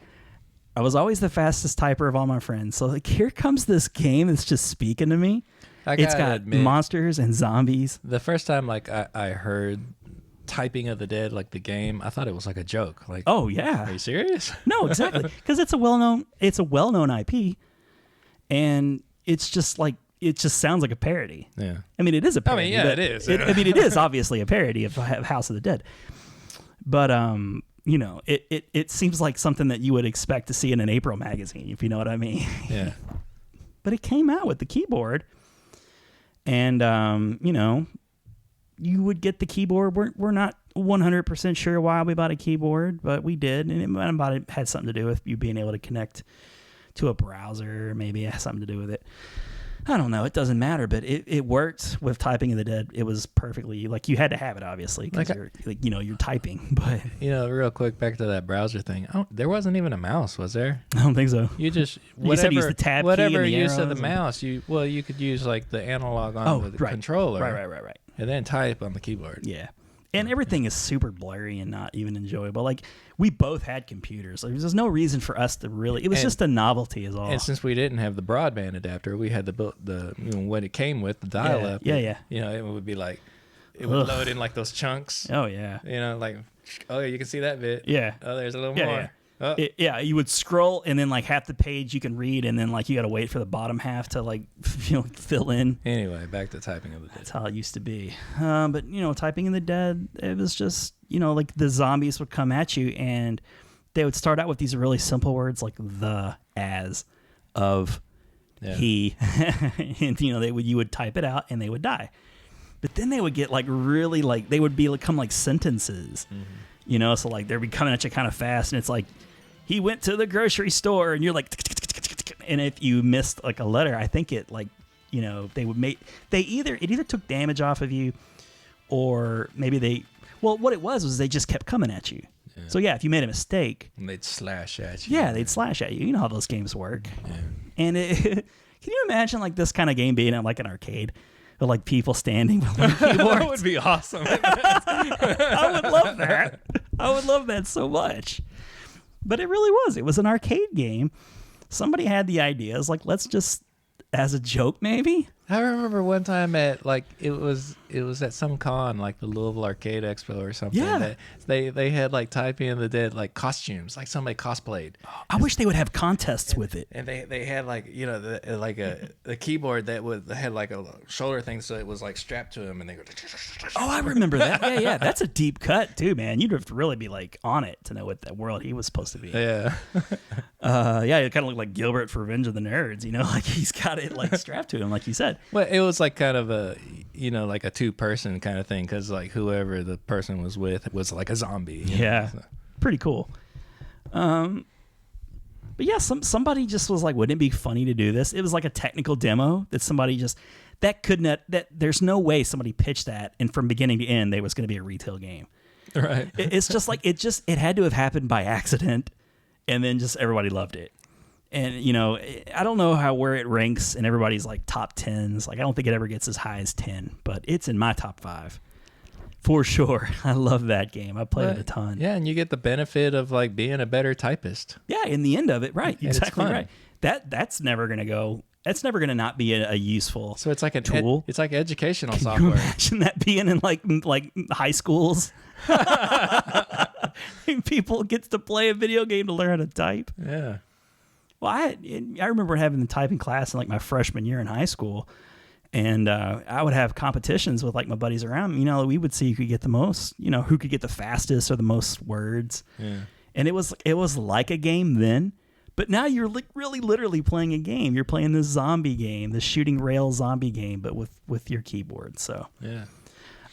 I was always the fastest typer of all my friends. So like here comes this game that's just speaking to me. It's got monsters and zombies. The first time like I heard Typing of the Dead, like the game, I thought it was like a joke. Like, oh yeah. Are you serious? No, exactly. Because it's a well-known IP. And it's just like, it just sounds like a parody. Yeah. I mean, it is a parody. it is. It is obviously a parody of House of the Dead. But, it seems like something that you would expect to see in an April magazine, if you know what I mean. Yeah. But it came out with the keyboard. And, you would get the keyboard. We're not 100% sure why we bought a keyboard, but we did, and it might have had something to do with you being able to connect to a browser. Maybe it has something to do with it. I don't know. It doesn't matter, but it worked with Typing of the Dead. It was perfectly, like, you had to have it, obviously, because you're typing. But real quick, back to that browser thing. There wasn't even a mouse, was there? I don't think so. You just you said use the tab key whatever and the use of the arrows mouse. You could use like the analog on the controller, right, and then type on the keyboard. Yeah. And everything is super blurry and not even enjoyable. Like, we both had computers. Like, there's no reason for us to really. It was just a novelty, is all. And since we didn't have the broadband adapter, we had the what it came with, the dial-up. Yeah. It would be like, it would load in like those chunks. Oh yeah. Like, oh, you can see that bit. Yeah. Oh, there's a little more. Yeah. Oh. You would scroll, and then like half the page you can read, and then like you got to wait for the bottom half to like fill in. Anyway, back to Typing of the Dead. That's how it used to be. But Typing of the Dead, it was just like the zombies would come at you, and they would start out with these really simple words like the, as, of, he, and you would type it out, and they would die. But then they would get like really like they would become like sentences. Mm-hmm. So like they'd be coming at you kind of fast, and it's like, he went to the grocery store, and you're like, and if you missed like a letter, I think it like, they would make, it either took damage off of you, or maybe what it was they just kept coming at you. Yeah. So yeah, if you made a mistake, and they'd slash at you. Yeah, they'd slash at you. You know how those games work. Yeah. And can you imagine like this kind of game being at like an arcade? With like people standing with like keyboards. That would be awesome. I would love that. I would love that so much. But it really was. It was an arcade game. Somebody had the ideas, like, let's just, as a joke maybe. I remember one time at like it was at some con, like the Louisville Arcade Expo or something. Yeah. That they had like Typing of the Dead like costumes, like somebody cosplayed. I wish they would have contests with it. And they had like the keyboard that had like a shoulder thing, so it was like strapped to him, and they go. Oh, I remember that. Yeah. That's a deep cut too, man. You'd have to really be like on it to know what that world he was supposed to be. Yeah. Yeah, it kind of looked like Gilbert for Revenge of the Nerds. Like he's got it like strapped to him, like you said. Well, it was like kind of a, like a two-person kind of thing, because like whoever the person was with was like a zombie. Yeah, so. Pretty cool. But yeah, somebody just was like, wouldn't it be funny to do this? It was like a technical demo that somebody just, there's no way somebody pitched that, and from beginning to end, there was going to be a retail game. Right. It's just like, it had to have happened by accident, and then just everybody loved it. And, I don't know where it ranks in everybody's like top 10s. Like, I don't think it ever gets as high as 10, but it's in my top 5 for sure. I love that game. I played it a ton. Yeah. And you get the benefit of like being a better typist. Yeah. In the end of it. Right. And exactly right. That's never going to go. That's never going to not be a useful So it's like a tool. It's like educational Can software. you imagine that being in like high schools? People gets to play a video game to learn how to type. Yeah. Well, I remember having the typing class in like my freshman year in high school, and I would have competitions with like my buddies around me. We would see who could get the most, who could get the fastest or the most words. Yeah. And it was like a game then, but now you're really literally playing a game. You're playing this zombie game, the shooting rail zombie game, but with your keyboard. So yeah,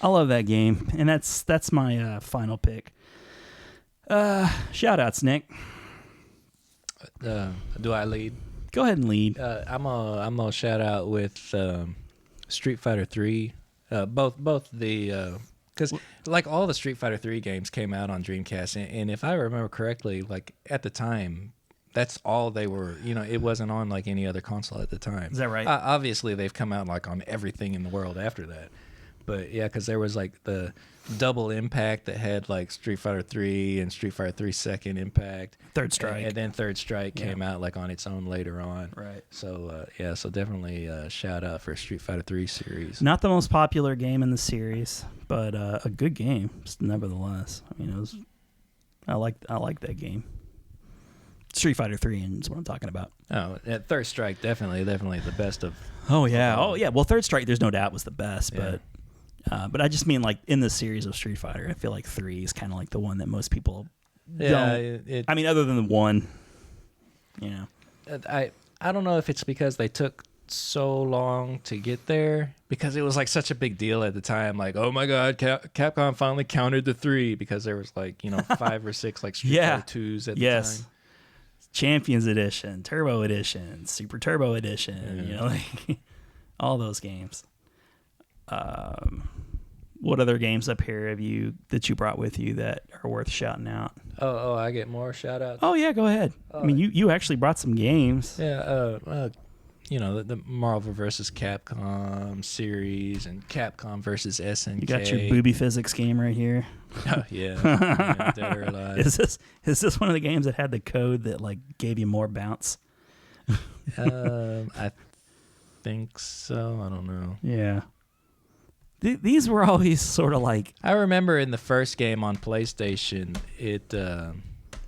I love that game, and that's my final pick. Shout outs, Nick. Do I lead? Go ahead and lead. I'm gonna shout out with Street Fighter 3. Both the because like all the Street Fighter 3 games came out on Dreamcast, and if I remember correctly, like at the time, that's all they were. It wasn't on like any other console at the time. Is that right? Obviously, they've come out like on everything in the world after that. But yeah, because there was like the Double Impact that had like Street Fighter 3 and Street Fighter 3 Second Impact. Third Strike. And then Third Strike came out like on its own later on. Right. So so definitely shout out for Street Fighter 3 series. Not the most popular game in the series, but a good game nevertheless. I mean, I like that game. Street Fighter 3 is what I'm talking about. Oh, Third Strike definitely the best of. Oh yeah. Well, Third Strike, there's no doubt, was the best, but I just mean like in the series of Street Fighter, I feel like 3 is kind of like the one that most people don't. I mean, other than the 1, I don't know if it's because they took so long to get there because it was like such a big deal at the time. Like, oh my God, Capcom finally countered the 3 because there was like 5 or 6 like Street Fighter 2s at the time. Champions Edition, Turbo Edition, Super Turbo Edition. Like all those games. What other games up here that you brought with you that are worth shouting out? Oh, I get more shout outs? Oh yeah, go ahead. I mean, you actually brought some games. Yeah, the Marvel vs. Capcom series and Capcom versus SNK. You got your booby physics game right here. Oh yeah, Dead or Alive. Is this one of the games that had the code that like gave you more bounce? I think so. I don't know. Yeah. These were always sort of like... I remember in the first game on PlayStation, I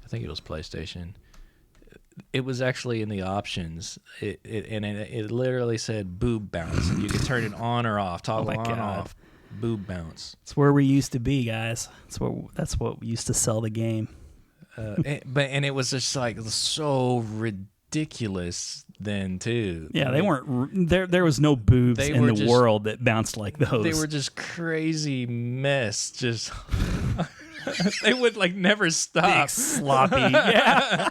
think it was PlayStation, it was actually in the options. It literally said boob bounce. And you could turn it on or off, toggle on, off, boob bounce. It's where we used to be, guys. That's what used to sell the game. And it was just like so ridiculous then too. Yeah, they weren't there was no boobs in the world that bounced like those. They were just crazy mess. Just they would like never stop. Big, sloppy. Yeah.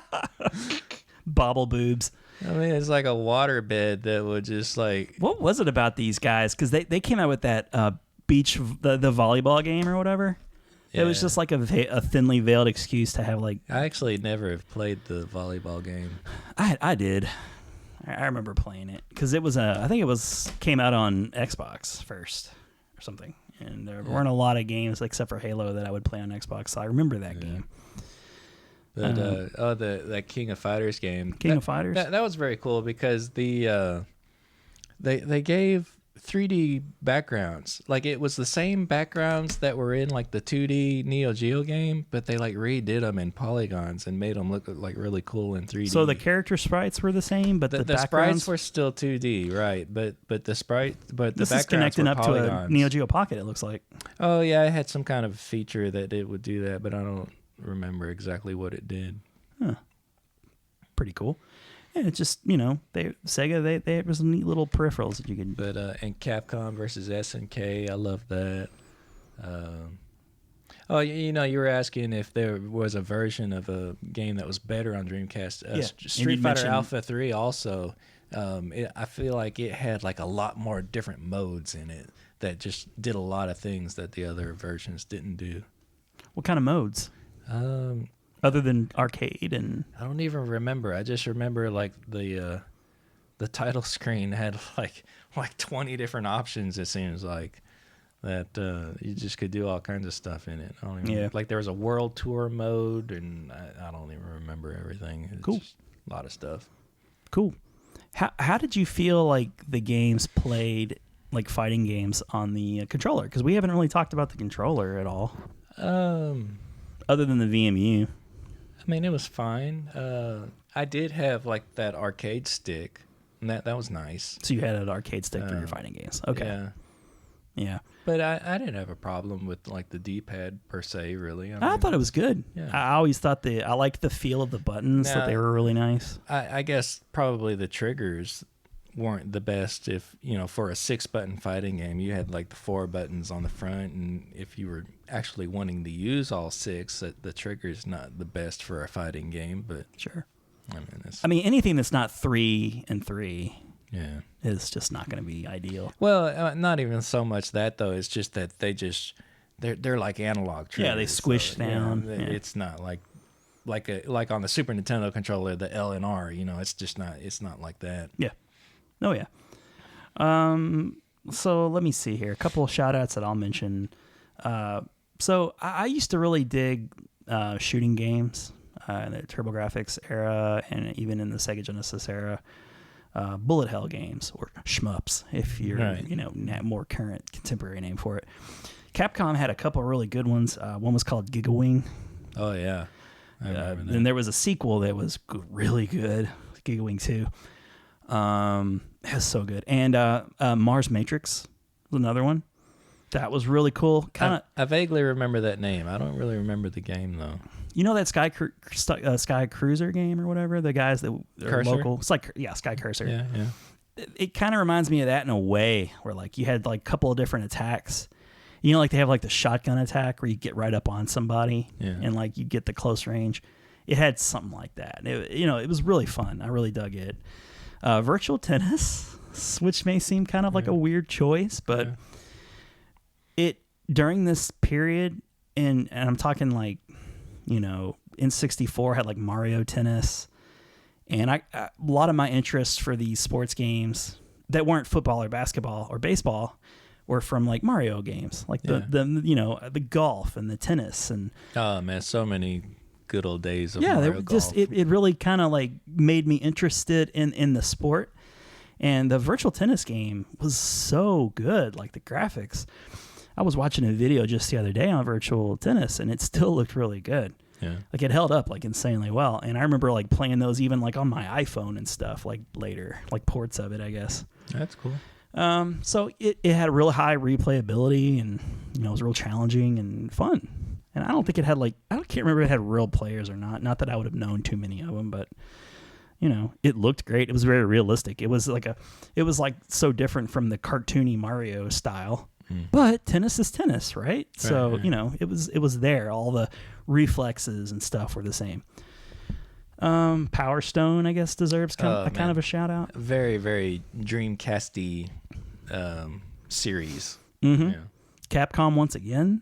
Bobble boobs. I mean, it's like a waterbed that would just like... What was it about these guys? Because they came out with that beach, the volleyball game or whatever. Yeah. It was just like a thinly veiled excuse to have like... I actually never have played the volleyball game. I did. I remember playing it because it was I think it came out on Xbox first or something, and there weren't a lot of games except for Halo that I would play on Xbox. So I remember that game. But that King of Fighters game, of Fighters, that was very cool because they gave 3D backgrounds. Like it was the same backgrounds that were in like the 2D Neo Geo game, but they like redid them in polygons and made them look like really cool in 3D. So the character sprites were the same, but the sprites were still 2D, right? But the this backgrounds is connecting were up polygons. to a Neo Geo Pocket. It looks like. Oh yeah, it had some kind of feature that it would do that, but I don't remember exactly what it did. Huh. Pretty cool. And it's just, Sega, they had some neat little peripherals that you could... But, and Capcom versus SNK, I love that. You were asking if there was a version of a game that was better on Dreamcast. Street Fighter Alpha 3 also, I feel like it had like a lot more different modes in it that just did a lot of things that the other versions didn't do. What kind of modes? Other than arcade and... I don't even remember. I just remember like the title screen had like 20 different options, it seems like, that you just could do all kinds of stuff in it. I don't even, like there was a world tour mode, and I don't even remember everything. It's cool. Just a lot of stuff. Cool. How did you feel like the games played, like fighting games, on the controller? Because we haven't really talked about the controller at all. Other than the VMU. I mean, it was fine. I did have like that arcade stick, and that was nice. So you had an arcade stick for your fighting games. Okay. Yeah. But I didn't have a problem with like the D-pad per se, really. I thought it was good. Yeah. I always thought I liked the feel of the buttons, that they were really nice. I guess probably the triggers weren't the best. If for a 6-button fighting game, you had like the 4 buttons on the front, and if you were actually wanting to use all 6, the trigger's not the best for a fighting game. But sure, I mean anything that's not 3 and 3 is just not going to be ideal. Well, not even so much that though. It's just that they're like analog triggers. Yeah, they squish down. It's not like on the Super Nintendo controller, the L and R. It's not like that. Yeah. Oh, yeah. So let me see here. A couple of shout-outs that I'll mention. So I used to really dig shooting games in the TurboGrafx era and even in the Sega Genesis era. Bullet hell games, or shmups, if you're, more current contemporary name for it. Capcom had a couple of really good ones. One was called Gigawing. Oh, yeah. I remember that. Then there was a sequel that was really good, Gigawing 2. It was so good. And Mars Matrix was another one that was really cool. I vaguely remember that name. I don't really remember the game though. You know that Sky Cruiser game or whatever? The guys that are local. It's like Sky Cursor. Yeah. it kind of reminds me of that in a way, where like you had like a couple of different attacks. You know, like they have like the shotgun attack where you get right up on somebody and like you get the close range. It had something like that. It was really fun. I really dug it. Virtual tennis, which may seem kind of like a weird choice, but it during this period, and I'm talking like, N64 had like Mario Tennis, and a lot of my interests for these sports games that weren't football or basketball or baseball were from like Mario games, like the golf and the tennis and oh man, so many good old days of Mario golf. It really kind of like made me interested in the sport, and the virtual tennis game was so good. Like the graphics, I was watching a video just the other day on virtual tennis, and it still looked really good. Yeah, like it held up like insanely well. And I remember like playing those even like on my iPhone and stuff like later, like ports of it, I guess. That's cool. So it had real high replayability, and it was real challenging and fun. And I don't think it had I can't remember if it had real players or not. Not that I would have known too many of them, but it looked great. It was very realistic. It was like so different from the cartoony Mario style. But tennis is tennis, right? So it was there. All the reflexes and stuff were the same. Power Stone, I guess, deserves kind of a shout out. Very, very Dreamcasty series. Mm-hmm. Yeah. Capcom once again.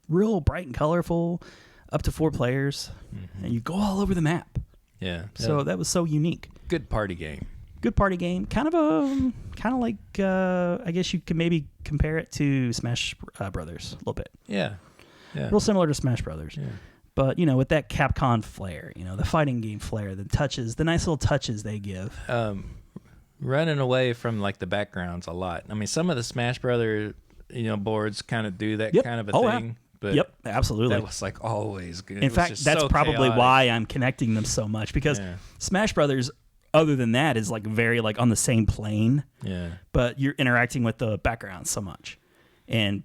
Real bright and colorful, up to 4 players, and you go all over the map. Yeah. So that was so unique. Good party game. Good party game. Kind of like I guess you could maybe compare it to Smash Brothers a little bit. Yeah. Yeah. Real similar to Smash Brothers. Yeah. But with that Capcom flair, the fighting game flair, the touches, the nice little touches they give. Running away from like the backgrounds a lot. I mean, some of the Smash Brothers, boards kind of do that kind of a thing. Yeah. But absolutely. That was like always good. In fact, that's so probably chaotic. Why I'm connecting them so much, because Smash Brothers, other than that, is like very like on the same plane. Yeah. But you're interacting with the background so much, and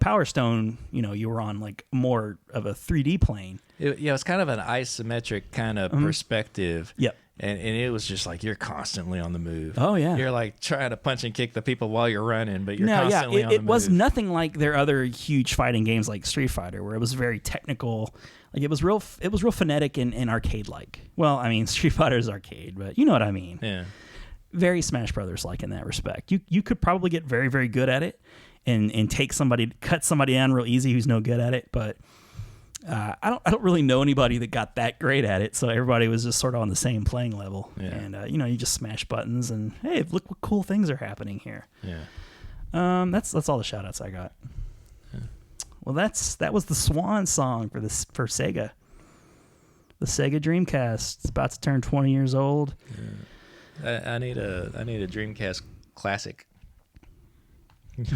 Power Stone, you were on like more of a 3D plane. It's kind of an isometric kind of perspective. Yep. And it was just like you're constantly on the move. Oh, yeah. You're like trying to punch and kick the people while you're running, but you're constantly on the move. It was nothing like their other huge fighting games like Street Fighter, where it was very technical. Like it was real phonetic and arcade-like. Well, I mean, Street Fighter's arcade, but you know what I mean. Yeah. Very Smash Brothers-like in that respect. You could probably get very, very good at it and cut somebody down real easy who's no good at it, but I don't really know anybody that got that great at it, so everybody was just sort of on the same playing level. Yeah. And you just smash buttons and hey, look what cool things are happening here. Yeah. That's all the shout outs I got. Yeah. Well, that was the swan song for Sega. The Sega Dreamcast. It's about to turn 20 years old. Yeah. I need a Dreamcast classic.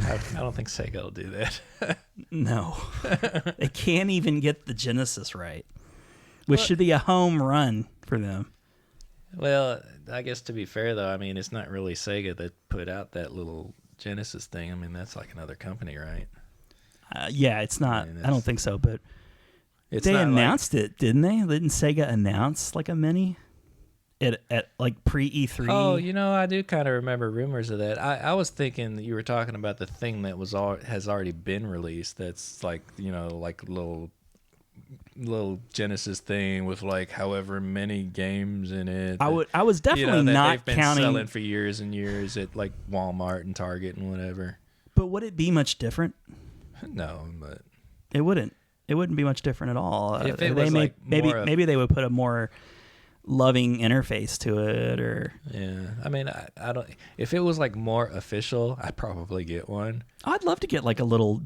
I don't think Sega will do that. No. They can't even get the Genesis right, which should be a home run for them. Well, I guess to be fair, though, I mean, it's not really Sega that put out that little Genesis thing. I mean, that's like another company, right? Yeah, it's not. I don't think so, but they announced it, didn't they? Didn't Sega announce like a mini? At like pre-E3. Oh, I do kind of remember rumors of that. I was thinking that you were talking about the thing that has already been released. That's like like little Genesis thing with like however many games in it. I was definitely that not they've been counting selling for years and years at like Walmart and Target and whatever. But would it be much different? No, but it wouldn't. It wouldn't be much different at all. If it was maybe they would put a more loving interface to it, or I mean, I don't. If it was like more official, I'd probably get one. I'd love to get like a little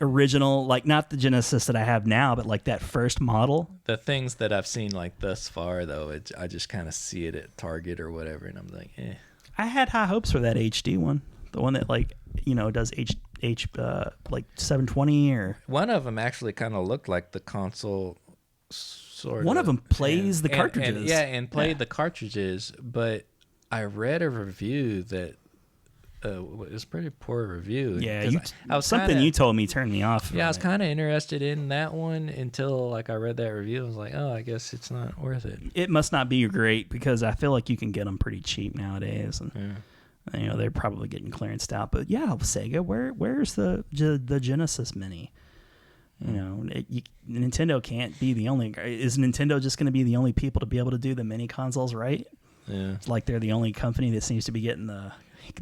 original, like not the Genesis that I have now, but like that first model. The things that I've seen like thus far, though, I just kind of see it at Target or whatever, and I'm like, eh. I had high hopes for that HD one, the one that like does like 720 or. One of them actually kind of looked like the console. One of them plays the cartridges. And played the cartridges, but I read a review that it's pretty poor review. Yeah, 'Cause I was something kinda, you told me turned me off. Yeah, I was from it. kind of interested in that one until like I read that review. I was like, oh, I guess it's not worth it. It must not be great because I feel like you can get them pretty cheap nowadays, and they're probably getting clearanced out. But yeah, Sega, where's the Genesis Mini? Nintendo can't be the only. Is Nintendo just going to be the only people to be able to do the mini consoles right? Yeah, like they're the only company that seems to be getting the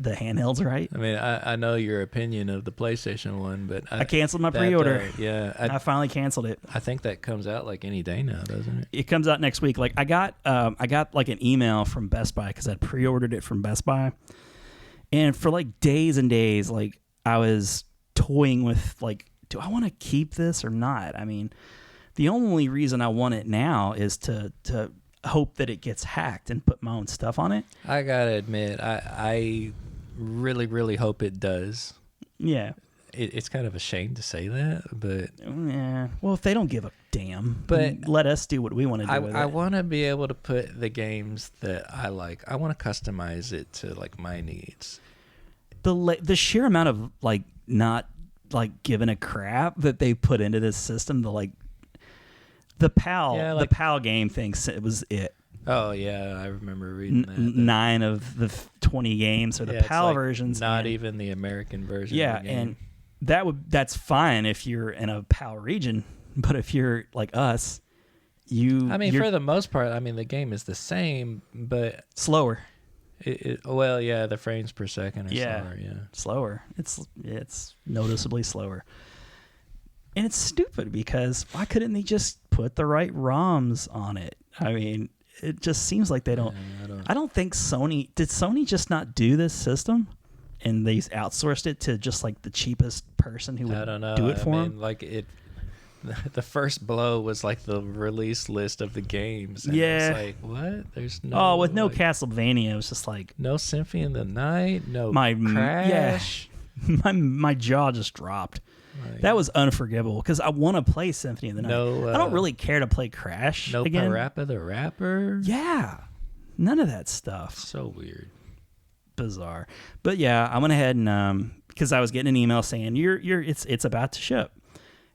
handhelds right. I mean, I know your opinion of the PlayStation one, but I canceled my pre-order. I finally canceled it. I think that comes out like any day now, doesn't it? It comes out next week. Like I got like an email from Best Buy because I pre-ordered it from Best Buy, and for like days and days, like I was toying with like, do I want to keep this or not? I mean, the only reason I want it now is to hope that it gets hacked and put my own stuff on it. I gotta admit, I really, really hope it does. Yeah. It's kind of a shame to say that, but yeah. Well, if they don't give a damn, but let us do what we want to do with it. I want to be able to put the games that I like. I want to customize it to like my needs. The sheer amount of like not like giving a crap that they put into this system, the PAL game thinks it was it. Oh yeah, I remember reading that. 9 of the 20 games are the PAL versions. Not even the American version. Yeah, of the game. and that's fine if you're in a PAL region, but if you're like us, for the most part, I mean the game is the same, but slower. The frames per second are slower. Yeah, slower. It's noticeably slower. And it's stupid because why couldn't they just put the right ROMs on it? I mean, it just seems like they don't. I don't think did Sony just not do this system, and they outsourced it to just like the cheapest person who would do it for them? Like it, the first blow was like the release list of the games. And yeah, it's like what? There's no. Oh, with no Castlevania, it was just like no Symphony of the Night, no Crash. Yeah, my jaw just dropped. That was unforgivable because I want to play Symphony of the Night. I don't really care to play Crash again. Parappa the Rapper? Yeah. None of that stuff. So weird. Bizarre. But yeah, I went ahead and because I was getting an email saying it's about to ship.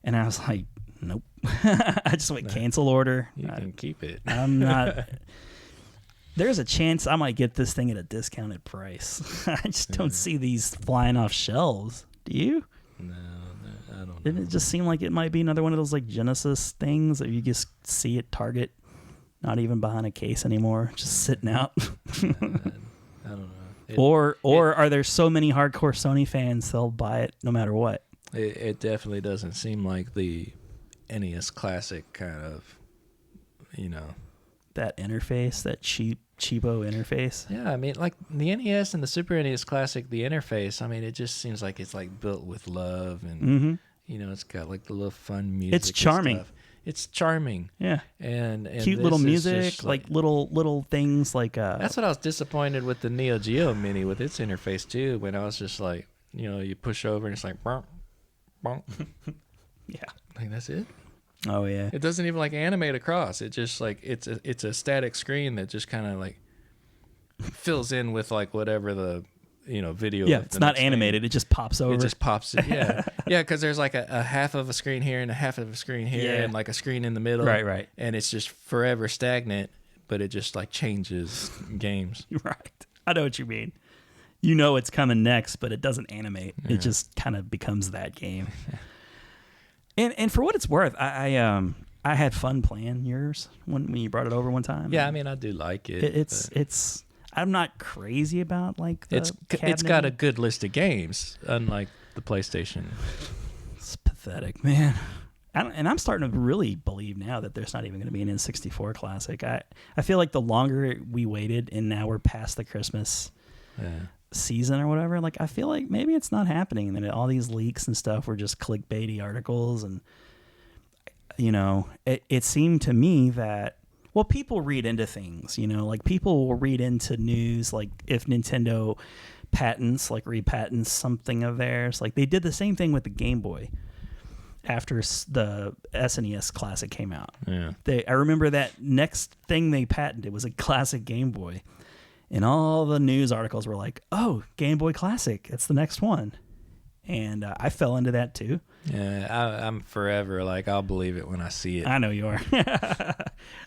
And I was like, nope. I just went cancel order. You can keep it. I'm not there's a chance I might get this thing at a discounted price. I just don't see these flying off shelves. Do you? No. I don't know. Didn't it just seem like it might be another one of those like Genesis things that you just see at Target, not even behind a case anymore, just sitting out? I don't know. Or are there so many hardcore Sony fans they'll buy it no matter what? It definitely doesn't seem like the NES Classic kind of, that interface, that cheapo interface. Yeah, I mean, like the NES and the Super NES Classic, the interface, I mean, it just seems like it's like built with love and, it's got like the little fun music. It's charming. And stuff. It's charming. Yeah. And cute little music, like little things like... That's what I was disappointed with the Neo Geo Mini with its interface too, when I was just like, you push over and it's like, bonk, bonk. Yeah. Like, that's it? Oh yeah. It doesn't even like animate across. It just like it's a static screen that just kind of like fills in with like whatever the video. Yeah, it's not animated. It just pops over. It just pops. Yeah, yeah, because there's like a half of a screen here and a half of a screen here and like a screen in the middle. Right. And it's just forever stagnant, but it just like changes games. Right. I know what you mean. You know it's coming next, but it doesn't animate. Yeah. It just kind of becomes that game. And for what it's worth, I had fun playing yours when you brought it over one time. Yeah, I mean I do like it. It's I'm not crazy about like the it's got a good list of games, unlike the PlayStation. It's pathetic, man. And I'm starting to really believe now that there's not even going to be an N64 Classic. I feel like the longer we waited, and now we're past the Christmas season or whatever, like I feel like maybe it's not happening, and then all these leaks and stuff were just clickbaity articles, and it seemed to me that people read into things, like people will read into news, like if Nintendo patents, like repatents something of theirs, like they did the same thing with the Game Boy after the SNES Classic came out. Yeah, I remember that next thing they patented was a classic Game Boy. And all the news articles were like, oh, Game Boy Classic, it's the next one. And I fell into that too. Yeah, I'm forever like, I'll believe it when I see it. I know you are.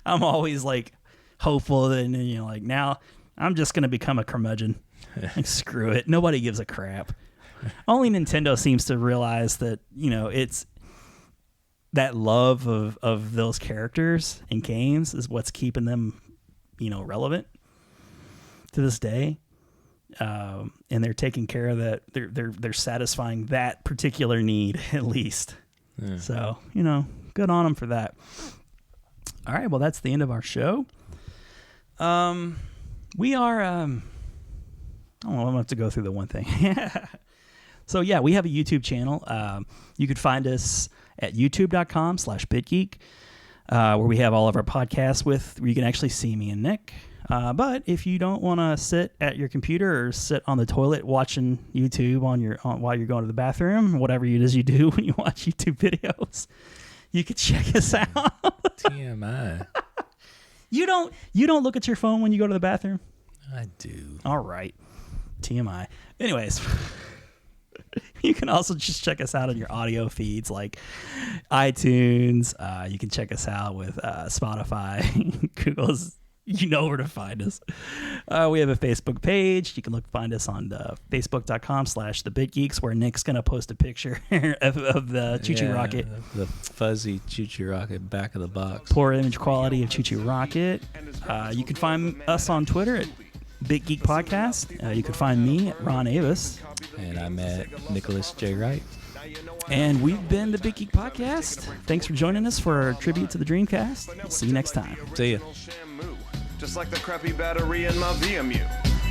I'm always like hopeful that, and you know, like now I'm just going to become a curmudgeon. Like, screw it. Nobody gives a crap. Only Nintendo seems to realize that, you know, it's that love of those characters and games is what's keeping them, you know, relevant to this day. And they're taking care of that. They're satisfying that particular need at least. Yeah. So, you know, good on them for that. All right. Well, that's the end of our show. We are, I'm going to have to go through the one thing. So yeah, we have a YouTube channel. You could find us at youtube.com/BitGeek, where we have all of our podcasts where you can actually see me and Nick. But if you don't want to sit at your computer or sit on the toilet watching YouTube while you're going to the bathroom, whatever it is you do when you watch YouTube videos, you could check us out. TMI. You don't look at your phone when you go to the bathroom? I do. All right. TMI. Anyways, you can also just check us out on your audio feeds like iTunes. You can check us out with Spotify, Google's. You know where to find us. We have a Facebook page. You can find us on facebook.com/thebitgeeks, where Nick's going to post a picture of the ChuChu Rocket. The fuzzy ChuChu Rocket back of the box. Poor image quality of ChuChu Rocket. You can find us on Twitter at BitGeek Podcast. You can find me at Ron Avis. And I'm at Nicholas J. Wright. And we've been the BitGeek Podcast. Thanks for joining us for our tribute to the Dreamcast. See you next time. See ya. Just like the crappy battery in my VMU.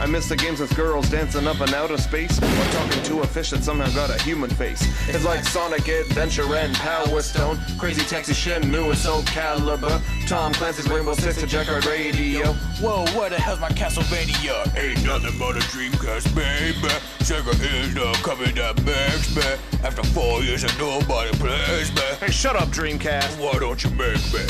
I miss the games with girls dancing up in outer space, or talking to a fish that somehow got a human face. It's like Sonic Adventure and Power Stone, Crazy Taxi, Shenmue, and Soul Calibur, Tom Clancy's Rainbow Six, and Jacquard Radio. Whoa, where the hell's my Castlevania? Ain't nothing but a Dreamcast, baby. Sega is the company that makes me. After 4 years and nobody plays me. Hey, shut up, Dreamcast. Why don't you make me?